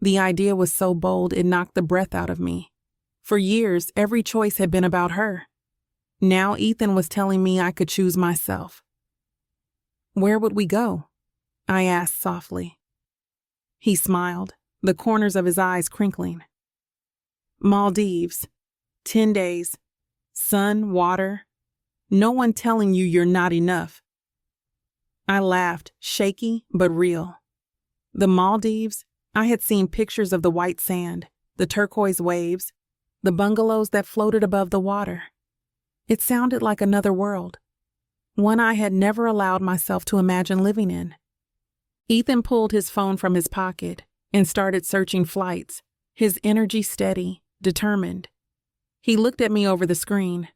The idea was so bold it knocked the breath out of me. For years, every choice had been about her. Now Ethan was telling me I could choose myself. Where would we go? I asked softly. He smiled, the corners of his eyes crinkling. Maldives. 10 days. Sun, water. No one telling you you're not enough. I laughed, shaky but real. The Maldives, I had seen pictures of the white sand, the turquoise waves, the bungalows that floated above the water. It sounded like another world, one I had never allowed myself to imagine living in. Ethan pulled his phone from his pocket and started searching flights, his energy steady, determined. He looked at me over the screen.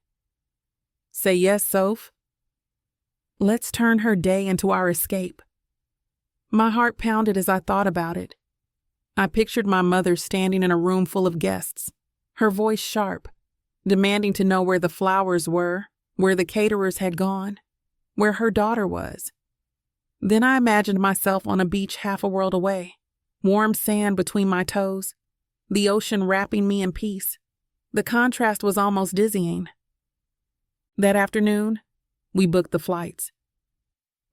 Say yes, Soph. Let's turn her day into our escape. My heart pounded as I thought about it. I pictured my mother standing in a room full of guests, her voice sharp, demanding to know where the flowers were, where the caterers had gone, where her daughter was. Then I imagined myself on a beach half a world away, warm sand between my toes, the ocean wrapping me in peace. The contrast was almost dizzying. That afternoon, we booked the flights.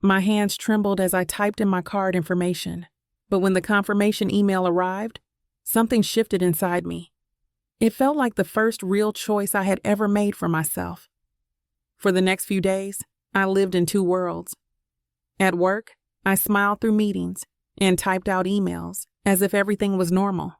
My hands trembled as I typed in my card information, but when the confirmation email arrived, something shifted inside me. It felt like the first real choice I had ever made for myself. For the next few days, I lived in two worlds. At work, I smiled through meetings and typed out emails as if everything was normal.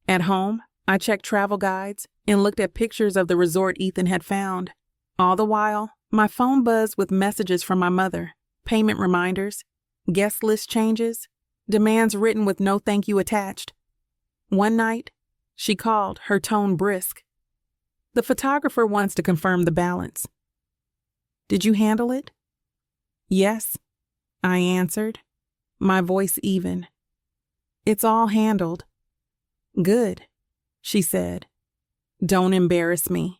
At home, I checked travel guides and looked at pictures of the resort Ethan had found. All the while, my phone buzzed with messages from my mother, payment reminders, guest list changes, demands written with no thank you attached. One night, she called, her tone brisk. The photographer wants to confirm the balance. Did you handle it? Yes, I answered, my voice even. It's all handled. Good, she said. Don't embarrass me.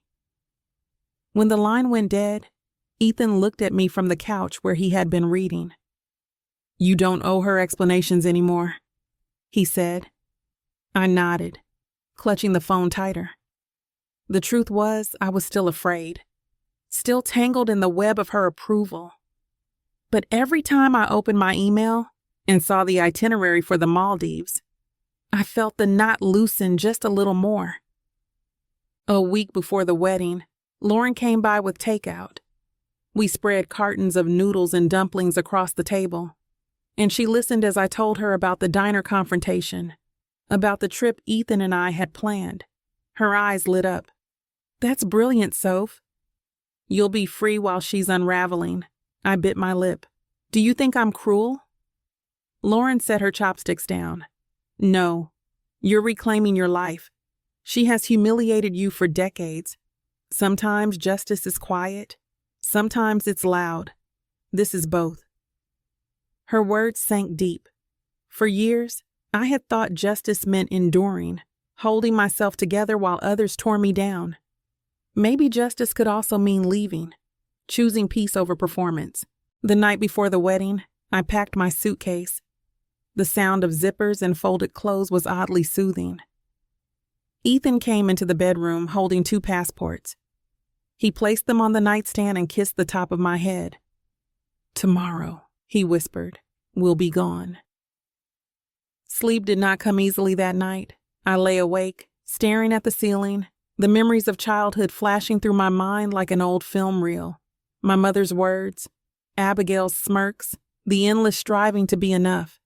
When the line went dead, Ethan looked at me from the couch where he had been reading. You don't owe her explanations anymore, he said. I nodded, clutching the phone tighter. The truth was, I was still afraid, still tangled in the web of her approval. But every time I opened my email and saw the itinerary for the Maldives, I felt the knot loosen just a little more. A week before the wedding, Lauren came by with takeout. We spread cartons of noodles and dumplings across the table, and she listened as I told her about the diner confrontation, about the trip Ethan and I had planned. Her eyes lit up. "That's brilliant, Soph." "You'll be free while she's unraveling." I bit my lip. "Do you think I'm cruel?" Lauren set her chopsticks down. "No, you're reclaiming your life. She has humiliated you for decades. Sometimes justice is quiet. Sometimes it's loud. This is both." Her words sank deep. For years, I had thought justice meant enduring, holding myself together while others tore me down. Maybe justice could also mean leaving, choosing peace over performance. The night before the wedding, I packed my suitcase. The sound of zippers and folded clothes was oddly soothing. Ethan came into the bedroom holding 2 passports. He placed them on the nightstand and kissed the top of my head. "Tomorrow," he whispered, "we'll be gone." Sleep did not come easily that night. I lay awake, staring at the ceiling, the memories of childhood flashing through my mind like an old film reel. My mother's words, Abigail's smirks, the endless striving to be enough.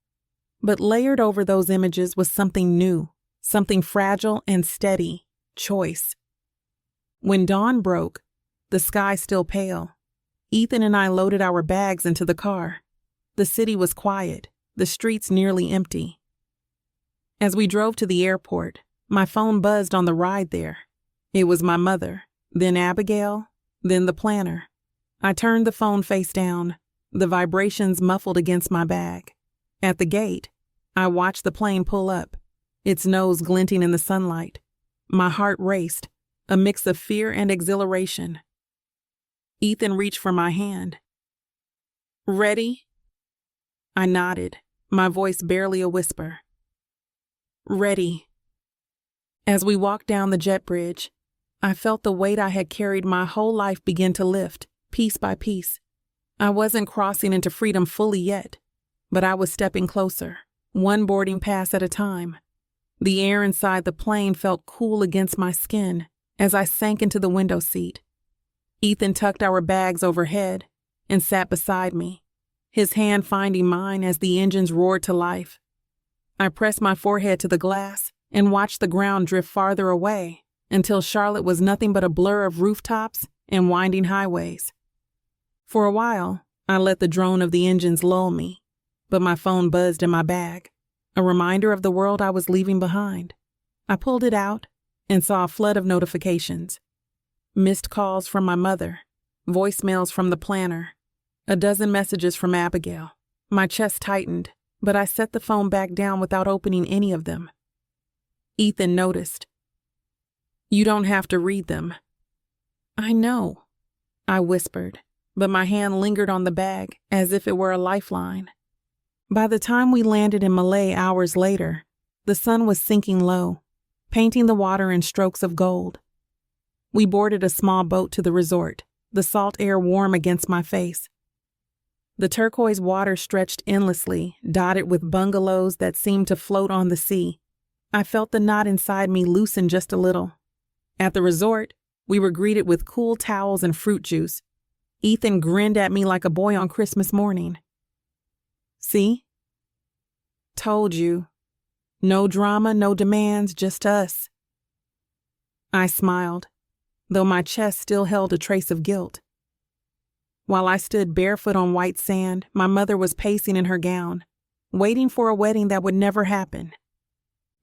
But layered over those images was something new, something fragile and steady, choice. When dawn broke, the sky still pale, Ethan and I loaded our bags into the car. The city was quiet, the streets nearly empty. As we drove to the airport, my phone buzzed on the ride there. It was my mother, then Abigail, then the planner. I turned the phone face down, the vibrations muffled against my bag. At the gate, I watched the plane pull up, its nose glinting in the sunlight. My heart raced, a mix of fear and exhilaration. Ethan reached for my hand. "Ready?" I nodded, my voice barely a whisper. "Ready." As we walked down the jet bridge, I felt the weight I had carried my whole life begin to lift, piece by piece. I wasn't crossing into freedom fully yet, but I was stepping closer, one boarding pass at a time. The air inside the plane felt cool against my skin as I sank into the window seat. Ethan tucked our bags overhead and sat beside me, his hand finding mine as the engines roared to life. I pressed my forehead to the glass and watched the ground drift farther away until Charlotte was nothing but a blur of rooftops and winding highways. For a while, I let the drone of the engines lull me, but my phone buzzed in my bag, a reminder of the world I was leaving behind. I pulled it out and saw a flood of notifications. Missed calls from my mother, voicemails from the planner, a dozen messages from Abigail. My chest tightened, but I set the phone back down without opening any of them. Ethan noticed. "You don't have to read them." "I know," I whispered, but my hand lingered on the bag as if it were a lifeline. By the time we landed in Malay hours later, the sun was sinking low, painting the water in strokes of gold. We boarded a small boat to the resort, the salt air warm against my face. The turquoise water stretched endlessly, dotted with bungalows that seemed to float on the sea. I felt the knot inside me loosen just a little. At the resort, we were greeted with cool towels and fruit juice. Ethan grinned at me like a boy on Christmas morning. "See? Told you. No drama, no demands, just us." I smiled, though my chest still held a trace of guilt. While I stood barefoot on white sand, my mother was pacing in her gown, waiting for a wedding that would never happen.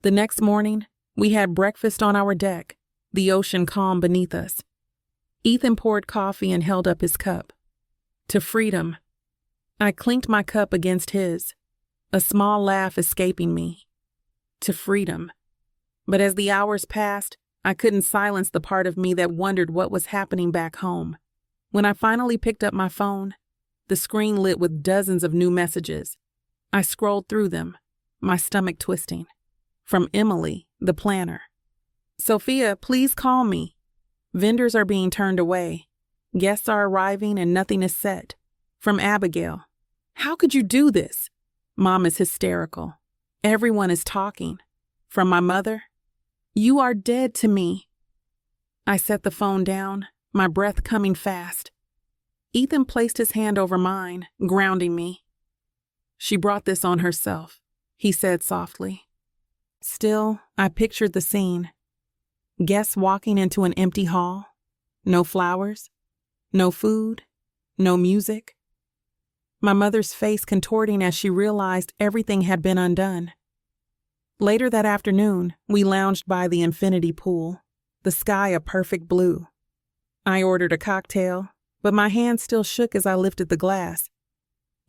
The next morning, we had breakfast on our deck, the ocean calm beneath us. Ethan poured coffee and held up his cup. "To freedom." I clinked my cup against his, a small laugh escaping me. To freedom. But as the hours passed, I couldn't silence the part of me that wondered what was happening back home. When I finally picked up my phone, the screen lit with dozens of new messages. I scrolled through them, my stomach twisting. From Emily, the planner. "Sophia, please call me. Vendors are being turned away. Guests are arriving and nothing is set." From Abigail. "How could you do this? Mom is hysterical. Everyone is talking." From my mother. "You are dead to me." I set the phone down, my breath coming fast. Ethan placed his hand over mine, grounding me. "She brought this on herself," he said softly. Still, I pictured the scene. Guests walking into an empty hall. No flowers, no food, no music. My mother's face contorting as she realized everything had been undone. Later that afternoon, we lounged by the infinity pool, the sky a perfect blue. I ordered a cocktail, but my hand still shook as I lifted the glass.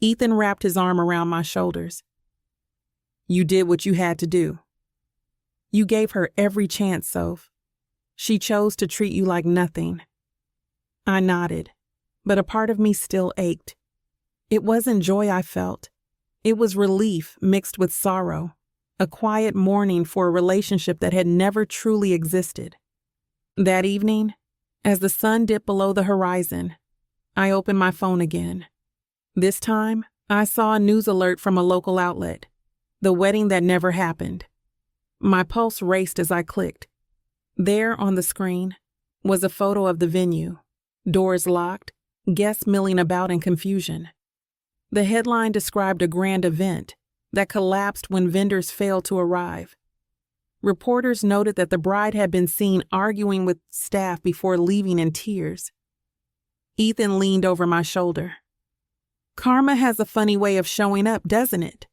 Ethan wrapped his arm around my shoulders. "You did what you had to do. You gave her every chance, Soph. She chose to treat you like nothing." I nodded, but a part of me still ached. It wasn't joy I felt. It was relief mixed with sorrow, a quiet mourning for a relationship that had never truly existed. That evening, as the sun dipped below the horizon, I opened my phone again. This time, I saw a news alert from a local outlet, the wedding that never happened. My pulse raced as I clicked. There on the screen was a photo of the venue, doors locked, guests milling about in confusion. The headline described a grand event that collapsed when vendors failed to arrive. Reporters noted that the bride had been seen arguing with staff before leaving in tears. Ethan leaned over my shoulder. "Karma has a funny way of showing up, doesn't it?"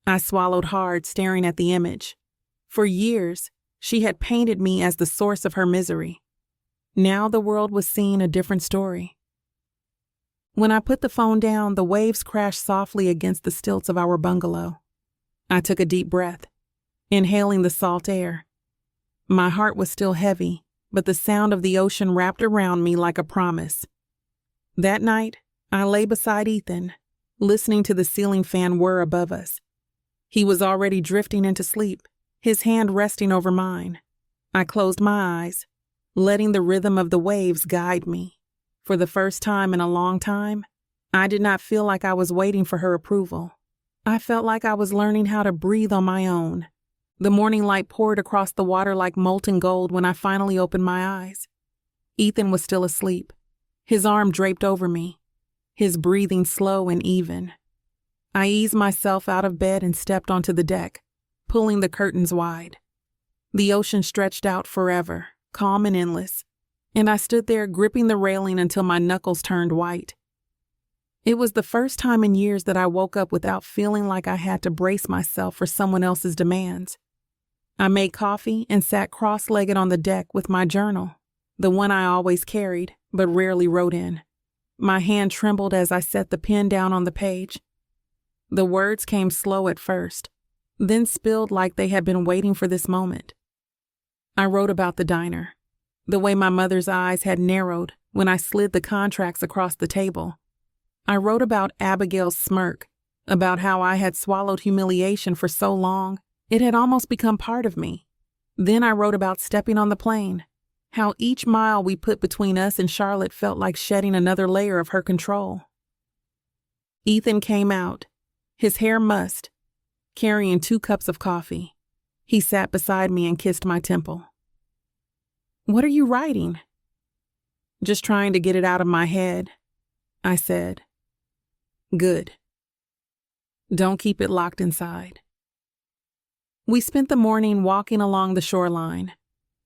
I swallowed hard, staring at the image. For years, she had painted me as the source of her misery. Now the world was seeing a different story. When I put the phone down, the waves crashed softly against the stilts of our bungalow. I took a deep breath, inhaling the salt air. My heart was still heavy, but the sound of the ocean wrapped around me like a promise. That night, I lay beside Ethan, listening to the ceiling fan whir above us. He was already drifting into sleep, his hand resting over mine. I closed my eyes, letting the rhythm of the waves guide me. For the first time in a long time, I did not feel like I was waiting for her approval. I felt like I was learning how to breathe on my own. The morning light poured across the water like molten gold when I finally opened my eyes. Ethan was still asleep, his arm draped over me, his breathing slow and even. I eased myself out of bed and stepped onto the deck, pulling the curtains wide. The ocean stretched out forever, calm and endless, and I stood there gripping the railing until my knuckles turned white. It was the first time in years that I woke up without feeling like I had to brace myself for someone else's demands. I made coffee and sat cross-legged on the deck with my journal, the one I always carried but rarely wrote in. My hand trembled as I set the pen down on the page. The words came slow at first, then spilled like they had been waiting for this moment. I wrote about the diner, the way my mother's eyes had narrowed when I slid the contracts across the table. I wrote about Abigail's smirk, about how I had swallowed humiliation for so long it had almost become part of me. Then I wrote about stepping on the plane, how each mile we put between us and Charlotte felt like shedding another layer of her control. Ethan came out, his hair mussed, carrying 2 cups of coffee. He sat beside me and kissed my temple. "What are you writing?" "Just trying to get it out of my head," I said. "Good. Don't keep it locked inside." We spent the morning walking along the shoreline.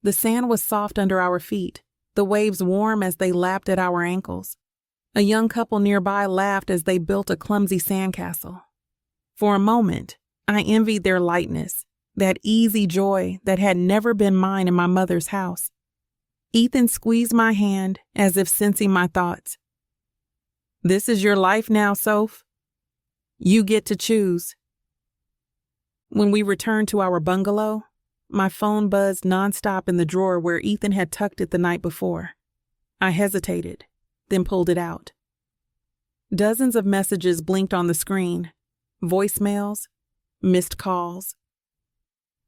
The sand was soft under our feet, the waves warm as they lapped at our ankles. A young couple nearby laughed as they built a clumsy sandcastle. For a moment, I envied their lightness, that easy joy that had never been mine in my mother's house. Ethan squeezed my hand as if sensing my thoughts. "This is your life now, Soph. You get to choose." When we returned to our bungalow, my phone buzzed nonstop in the drawer where Ethan had tucked it the night before. I hesitated, then pulled it out. Dozens of messages blinked on the screen, voicemails, missed calls.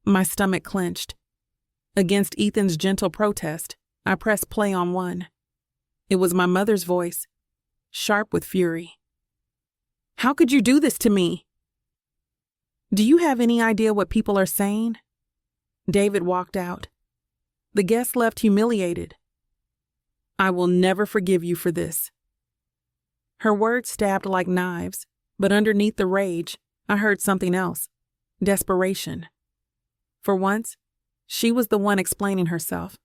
My stomach clenched. Against Ethan's gentle protest, I pressed play on one. It was my mother's voice, sharp with fury. "How could you do this to me? Do you have any idea what people are saying?" David walked out. The guests left humiliated. I will never forgive you for this. Her words stabbed like knives, but underneath the rage, I heard something else. Desperation. For once, she was the one explaining herself,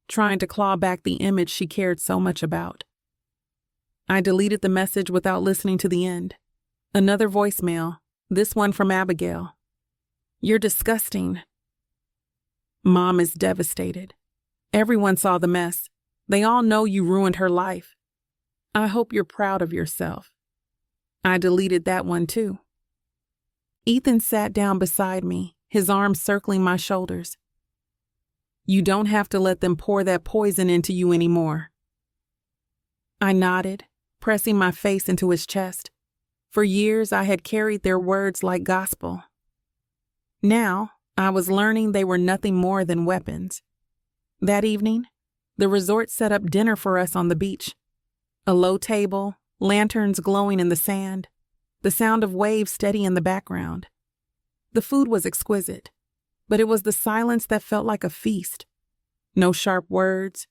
trying to claw back the image she cared so much about. I deleted the message without listening to the end. Another voicemail, this one from Abigail. You're disgusting. Mom is devastated. Everyone saw the mess. They all know you ruined her life. I hope you're proud of yourself. I deleted that one too. Ethan sat down beside me, his arms circling my shoulders. You don't have to let them pour that poison into you anymore. I nodded, pressing my face into his chest. For years I had carried their words like gospel. Now I was learning they were nothing more than weapons. That evening, the resort set up dinner for us on the beach. A low table, lanterns glowing in the sand, the sound of waves steady in the background. The food was exquisite, but it was the silence that felt like a feast. No sharp words,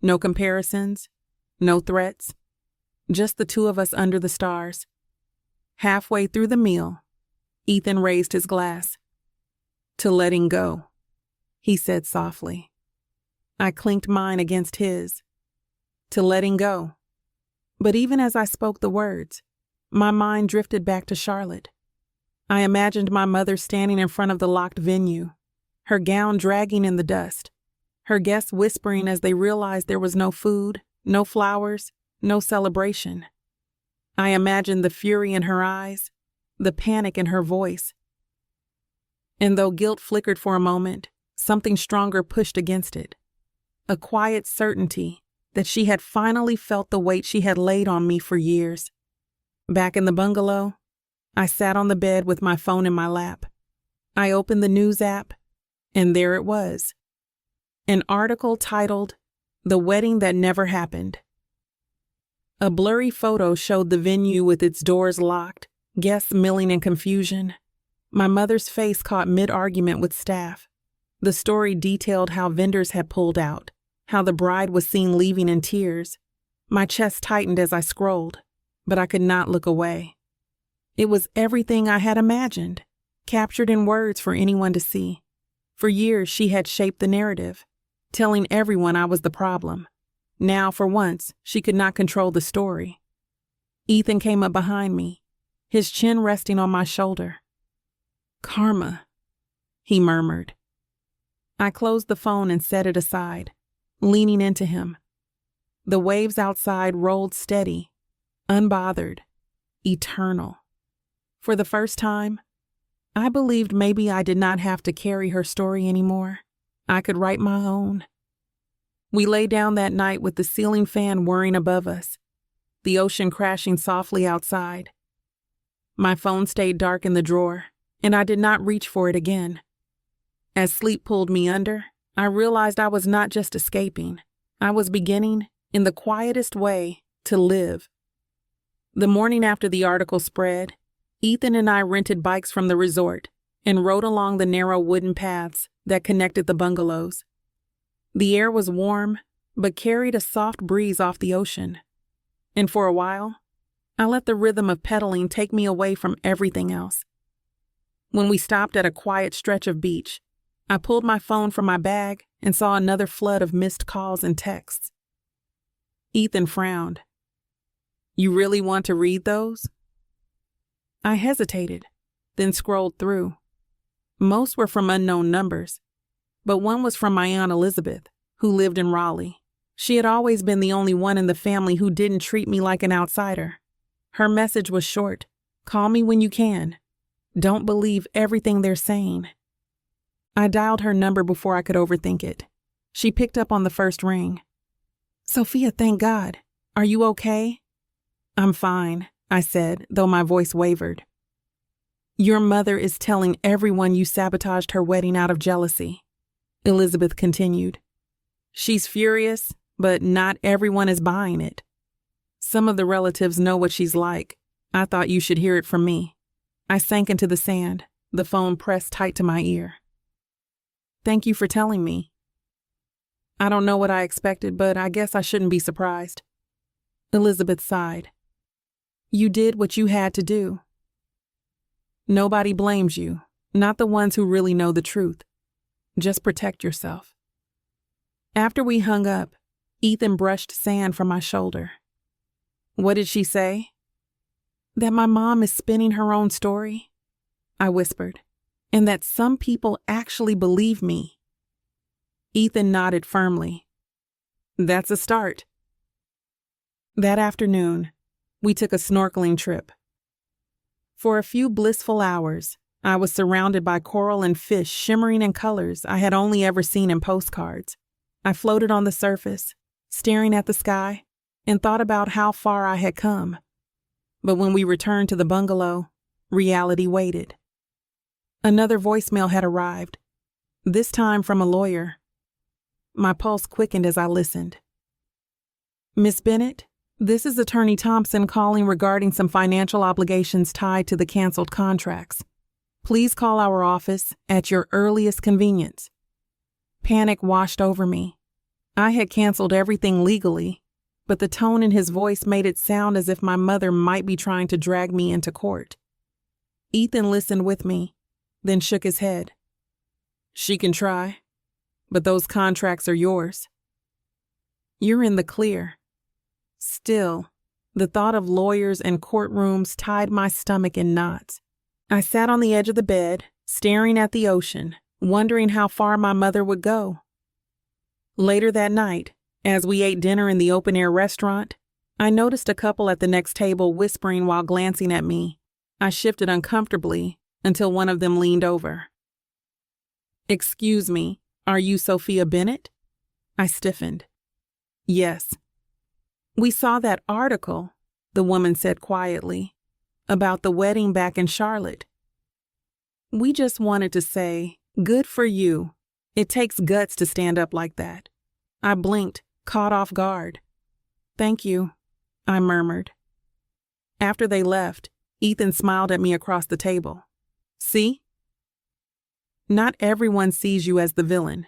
no comparisons, no threats, just the two of us under the stars. Halfway through the meal, Ethan raised his glass. To letting go, he said softly. I clinked mine against his. To letting go. But even as I spoke the words, my mind drifted back to Charlotte. I imagined my mother standing in front of the locked venue, her gown dragging in the dust, her guests whispering as they realized there was no food, no flowers, no celebration. I imagined the fury in her eyes, the panic in her voice. And though guilt flickered for a moment, something stronger pushed against it. A quiet certainty that she had finally felt the weight she had laid on me for years. Back in the bungalow, I sat on the bed with my phone in my lap. I opened the news app, and there it was. An article titled, "The Wedding That Never Happened." A blurry photo showed the venue with its doors locked, guests milling in confusion. My mother's face caught mid-argument with staff. The story detailed how vendors had pulled out, how the bride was seen leaving in tears. My chest tightened as I scrolled, but I could not look away. It was everything I had imagined, captured in words for anyone to see. For years, she had shaped the narrative, telling everyone I was the problem. Now, for once, she could not control the story. Ethan came up behind me, his chin resting on my shoulder. Karma, he murmured. I closed the phone and set it aside, leaning into him. The waves outside rolled steady, unbothered, eternal. For the first time, I believed maybe I did not have to carry her story anymore. I could write my own. We lay down that night with the ceiling fan whirring above us, the ocean crashing softly outside. My phone stayed dark in the drawer, and I did not reach for it again. As sleep pulled me under, I realized I was not just escaping. I was beginning, in the quietest way, to live. The morning after the article spread, Ethan and I rented bikes from the resort and rode along the narrow wooden paths that connected the bungalows. The air was warm, but carried a soft breeze off the ocean. And for a while, I let the rhythm of pedaling take me away from everything else. When we stopped at a quiet stretch of beach, I pulled my phone from my bag and saw another flood of missed calls and texts. Ethan frowned. You really want to read those? I hesitated, then scrolled through. Most were from unknown numbers, but one was from my Aunt Elizabeth, who lived in Raleigh. She had always been the only one in the family who didn't treat me like an outsider. Her message was short. Call me when you can. Don't believe everything they're saying. I dialed her number before I could overthink it. She picked up on the first ring. Sophia, thank God. Are you okay? I'm fine, I said, though my voice wavered. Your mother is telling everyone you sabotaged her wedding out of jealousy, Elizabeth continued. She's furious, but not everyone is buying it. Some of the relatives know what she's like. I thought you should hear it from me. I sank into the sand, the phone pressed tight to my ear. Thank you for telling me. I don't know what I expected, but I guess I shouldn't be surprised. Elizabeth sighed. You did what you had to do. Nobody blames you, not the ones who really know the truth. Just protect yourself. After we hung up, Ethan brushed sand from my shoulder. What did she say? That my mom is spinning her own story, I whispered, and that some people actually believe me. Ethan nodded firmly. That's a start. That afternoon, we took a snorkeling trip. For a few blissful hours, I was surrounded by coral and fish shimmering in colors I had only ever seen in postcards. I floated on the surface, staring at the sky, and thought about how far I had come. But when we returned to the bungalow, reality waited. Another voicemail had arrived, this time from a lawyer. My pulse quickened as I listened. Miss Bennett, this is Attorney Thompson calling regarding some financial obligations tied to the canceled contracts. Please call our office at your earliest convenience. Panic washed over me. I had canceled everything legally, but the tone in his voice made it sound as if my mother might be trying to drag me into court. Ethan listened with me, then shook his head. She can try, but those contracts are yours. You're in the clear. Still, the thought of lawyers and courtrooms tied my stomach in knots. I sat on the edge of the bed, staring at the ocean, wondering how far my mother would go. Later that night, as we ate dinner in the open-air restaurant, I noticed a couple at the next table whispering while glancing at me. I shifted uncomfortably until one of them leaned over. Excuse me, are you Sophia Bennett? I stiffened. Yes. We saw that article, the woman said quietly, about the wedding back in Charlotte. We just wanted to say, good for you. It takes guts to stand up like that. I blinked, caught off guard. Thank you, I murmured. After they left, Ethan smiled at me across the table. See? Not everyone sees you as the villain.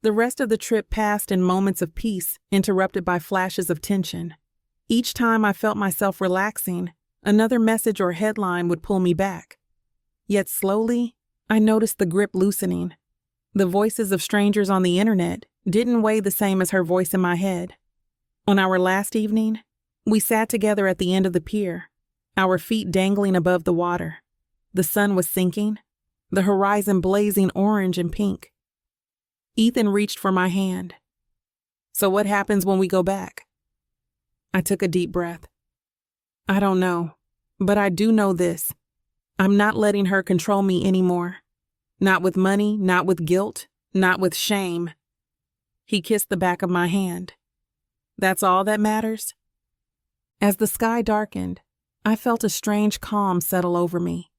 The rest of the trip passed in moments of peace, interrupted by flashes of tension. Each time I felt myself relaxing, another message or headline would pull me back. Yet slowly, I noticed the grip loosening. The voices of strangers on the internet didn't weigh the same as her voice in my head. On our last evening, we sat together at the end of the pier, our feet dangling above the water. The sun was sinking, the horizon blazing orange and pink. Ethan reached for my hand. So what happens when we go back? I took a deep breath. I don't know, but I do know this. I'm not letting her control me anymore. Not with money, not with guilt, not with shame. He kissed the back of my hand. That's all that matters? As the sky darkened, I felt a strange calm settle over me.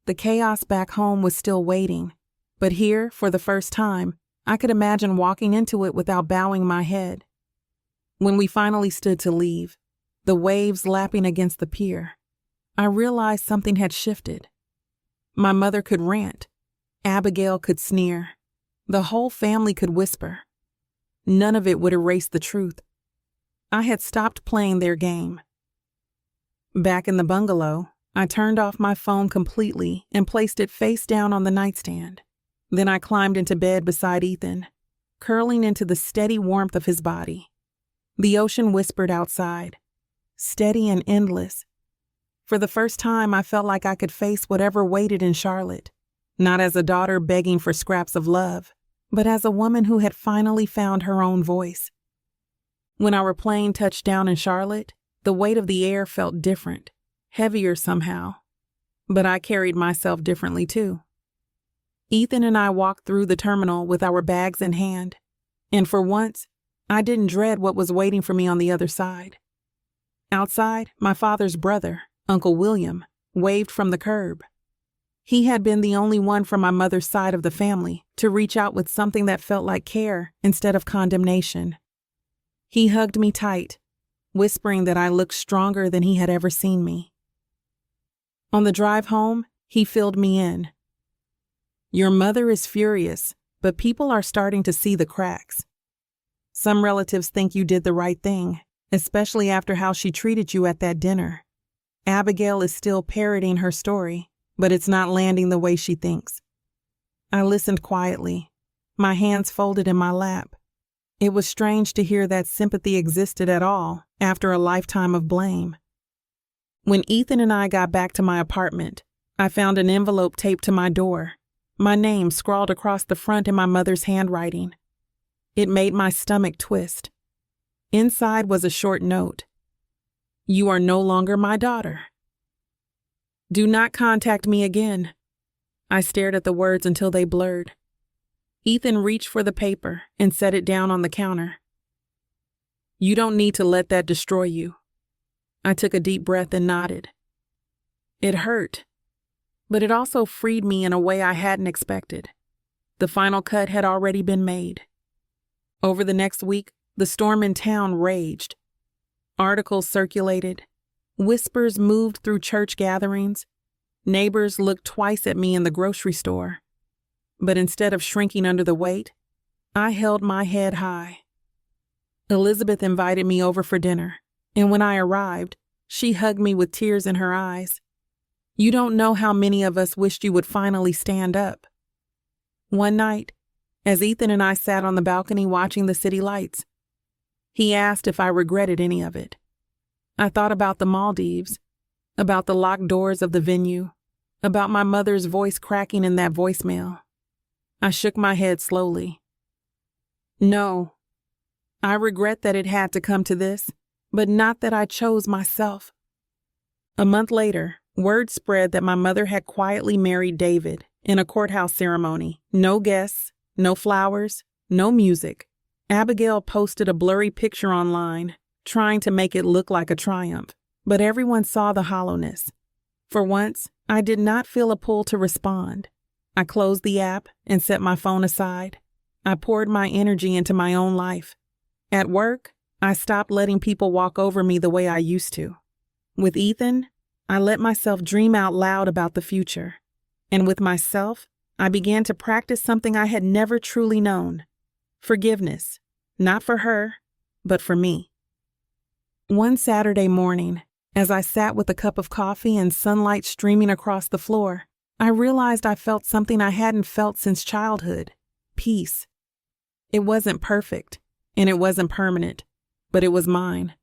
The chaos back home was still waiting, but here, for the first time, I could imagine walking into it without bowing my head. When we finally stood to leave, the waves lapping against the pier, I realized something had shifted. My mother could rant. Abigail could sneer. The whole family could whisper. None of it would erase the truth. I had stopped playing their game. Back in the bungalow, I turned off my phone completely and placed it face down on the nightstand. Then I climbed into bed beside Ethan, curling into the steady warmth of his body. The ocean whispered outside, steady and endless. For the first time, I felt like I could face whatever waited in Charlotte, not as a daughter begging for scraps of love, but as a woman who had finally found her own voice. When our plane touched down in Charlotte, the weight of the air felt different, heavier somehow. But I carried myself differently too. Ethan and I walked through the terminal with our bags in hand, and for once, I didn't dread what was waiting for me on the other side. Outside, my father's brother, Uncle William, waved from the curb. He had been the only one from my mother's side of the family to reach out with something that felt like care instead of condemnation. He hugged me tight, whispering that I looked stronger than he had ever seen me. On the drive home, he filled me in. Your mother is furious, but people are starting to see the cracks. Some relatives think you did the right thing, especially after how she treated you at that dinner. Abigail is still parroting her story, but it's not landing the way she thinks. I listened quietly, my hands folded in my lap. It was strange to hear that sympathy existed at all after a lifetime of blame. When Ethan and I got back to my apartment, I found an envelope taped to my door, my name scrawled across the front in my mother's handwriting. It made my stomach twist. Inside was a short note. "You are no longer my daughter. Do not contact me again." I stared at the words until they blurred. Ethan reached for the paper and set it down on the counter. "You don't need to let that destroy you." I took a deep breath and nodded. It hurt, but it also freed me in a way I hadn't expected. The final cut had already been made. Over the next week, the storm in town raged. Articles circulated. Whispers moved through church gatherings. Neighbors looked twice at me in the grocery store. But instead of shrinking under the weight, I held my head high. Elizabeth invited me over for dinner, and when I arrived, she hugged me with tears in her eyes. "You don't know how many of us wished you would finally stand up." One night, as Ethan and I sat on the balcony watching the city lights, he asked if I regretted any of it. I thought about the Maldives, about the locked doors of the venue, about my mother's voice cracking in that voicemail. I shook my head slowly. No, I regret that it had to come to this, but not that I chose myself. A month later, word spread that my mother had quietly married David in a courthouse ceremony. No guests, no flowers, no music. Abigail posted a blurry picture online, trying to make it look like a triumph, but everyone saw the hollowness. For once, I did not feel a pull to respond. I closed the app and set my phone aside. I poured my energy into my own life. At work, I stopped letting people walk over me the way I used to. With Ethan, I let myself dream out loud about the future. And with myself, I began to practice something I had never truly known: forgiveness, not for her, but for me. One Saturday morning, as I sat with a cup of coffee and sunlight streaming across the floor, I realized I felt something I hadn't felt since childhood: peace. It wasn't perfect, and it wasn't permanent, but it was mine.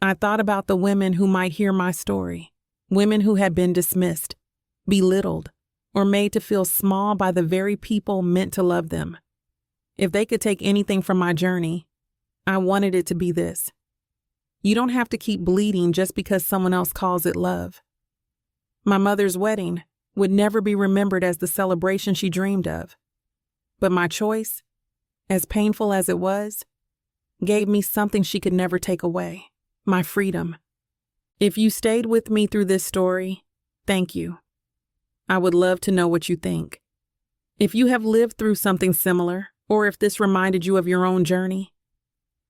I thought about the women who might hear my story, women who had been dismissed, belittled, or made to feel small by the very people meant to love them. If they could take anything from my journey, I wanted it to be this: you don't have to keep bleeding just because someone else calls it love. My mother's wedding would never be remembered as the celebration she dreamed of. But my choice, as painful as it was, gave me something she could never take away: my freedom. If you stayed with me through this story, thank you. I would love to know what you think. If you have lived through something similar, or if this reminded you of your own journey,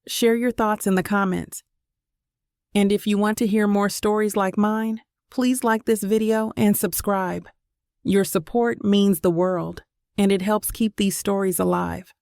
share your thoughts in the comments. And if you want to hear more stories like mine, please like this video and subscribe. Your support means the world, and it helps keep these stories alive.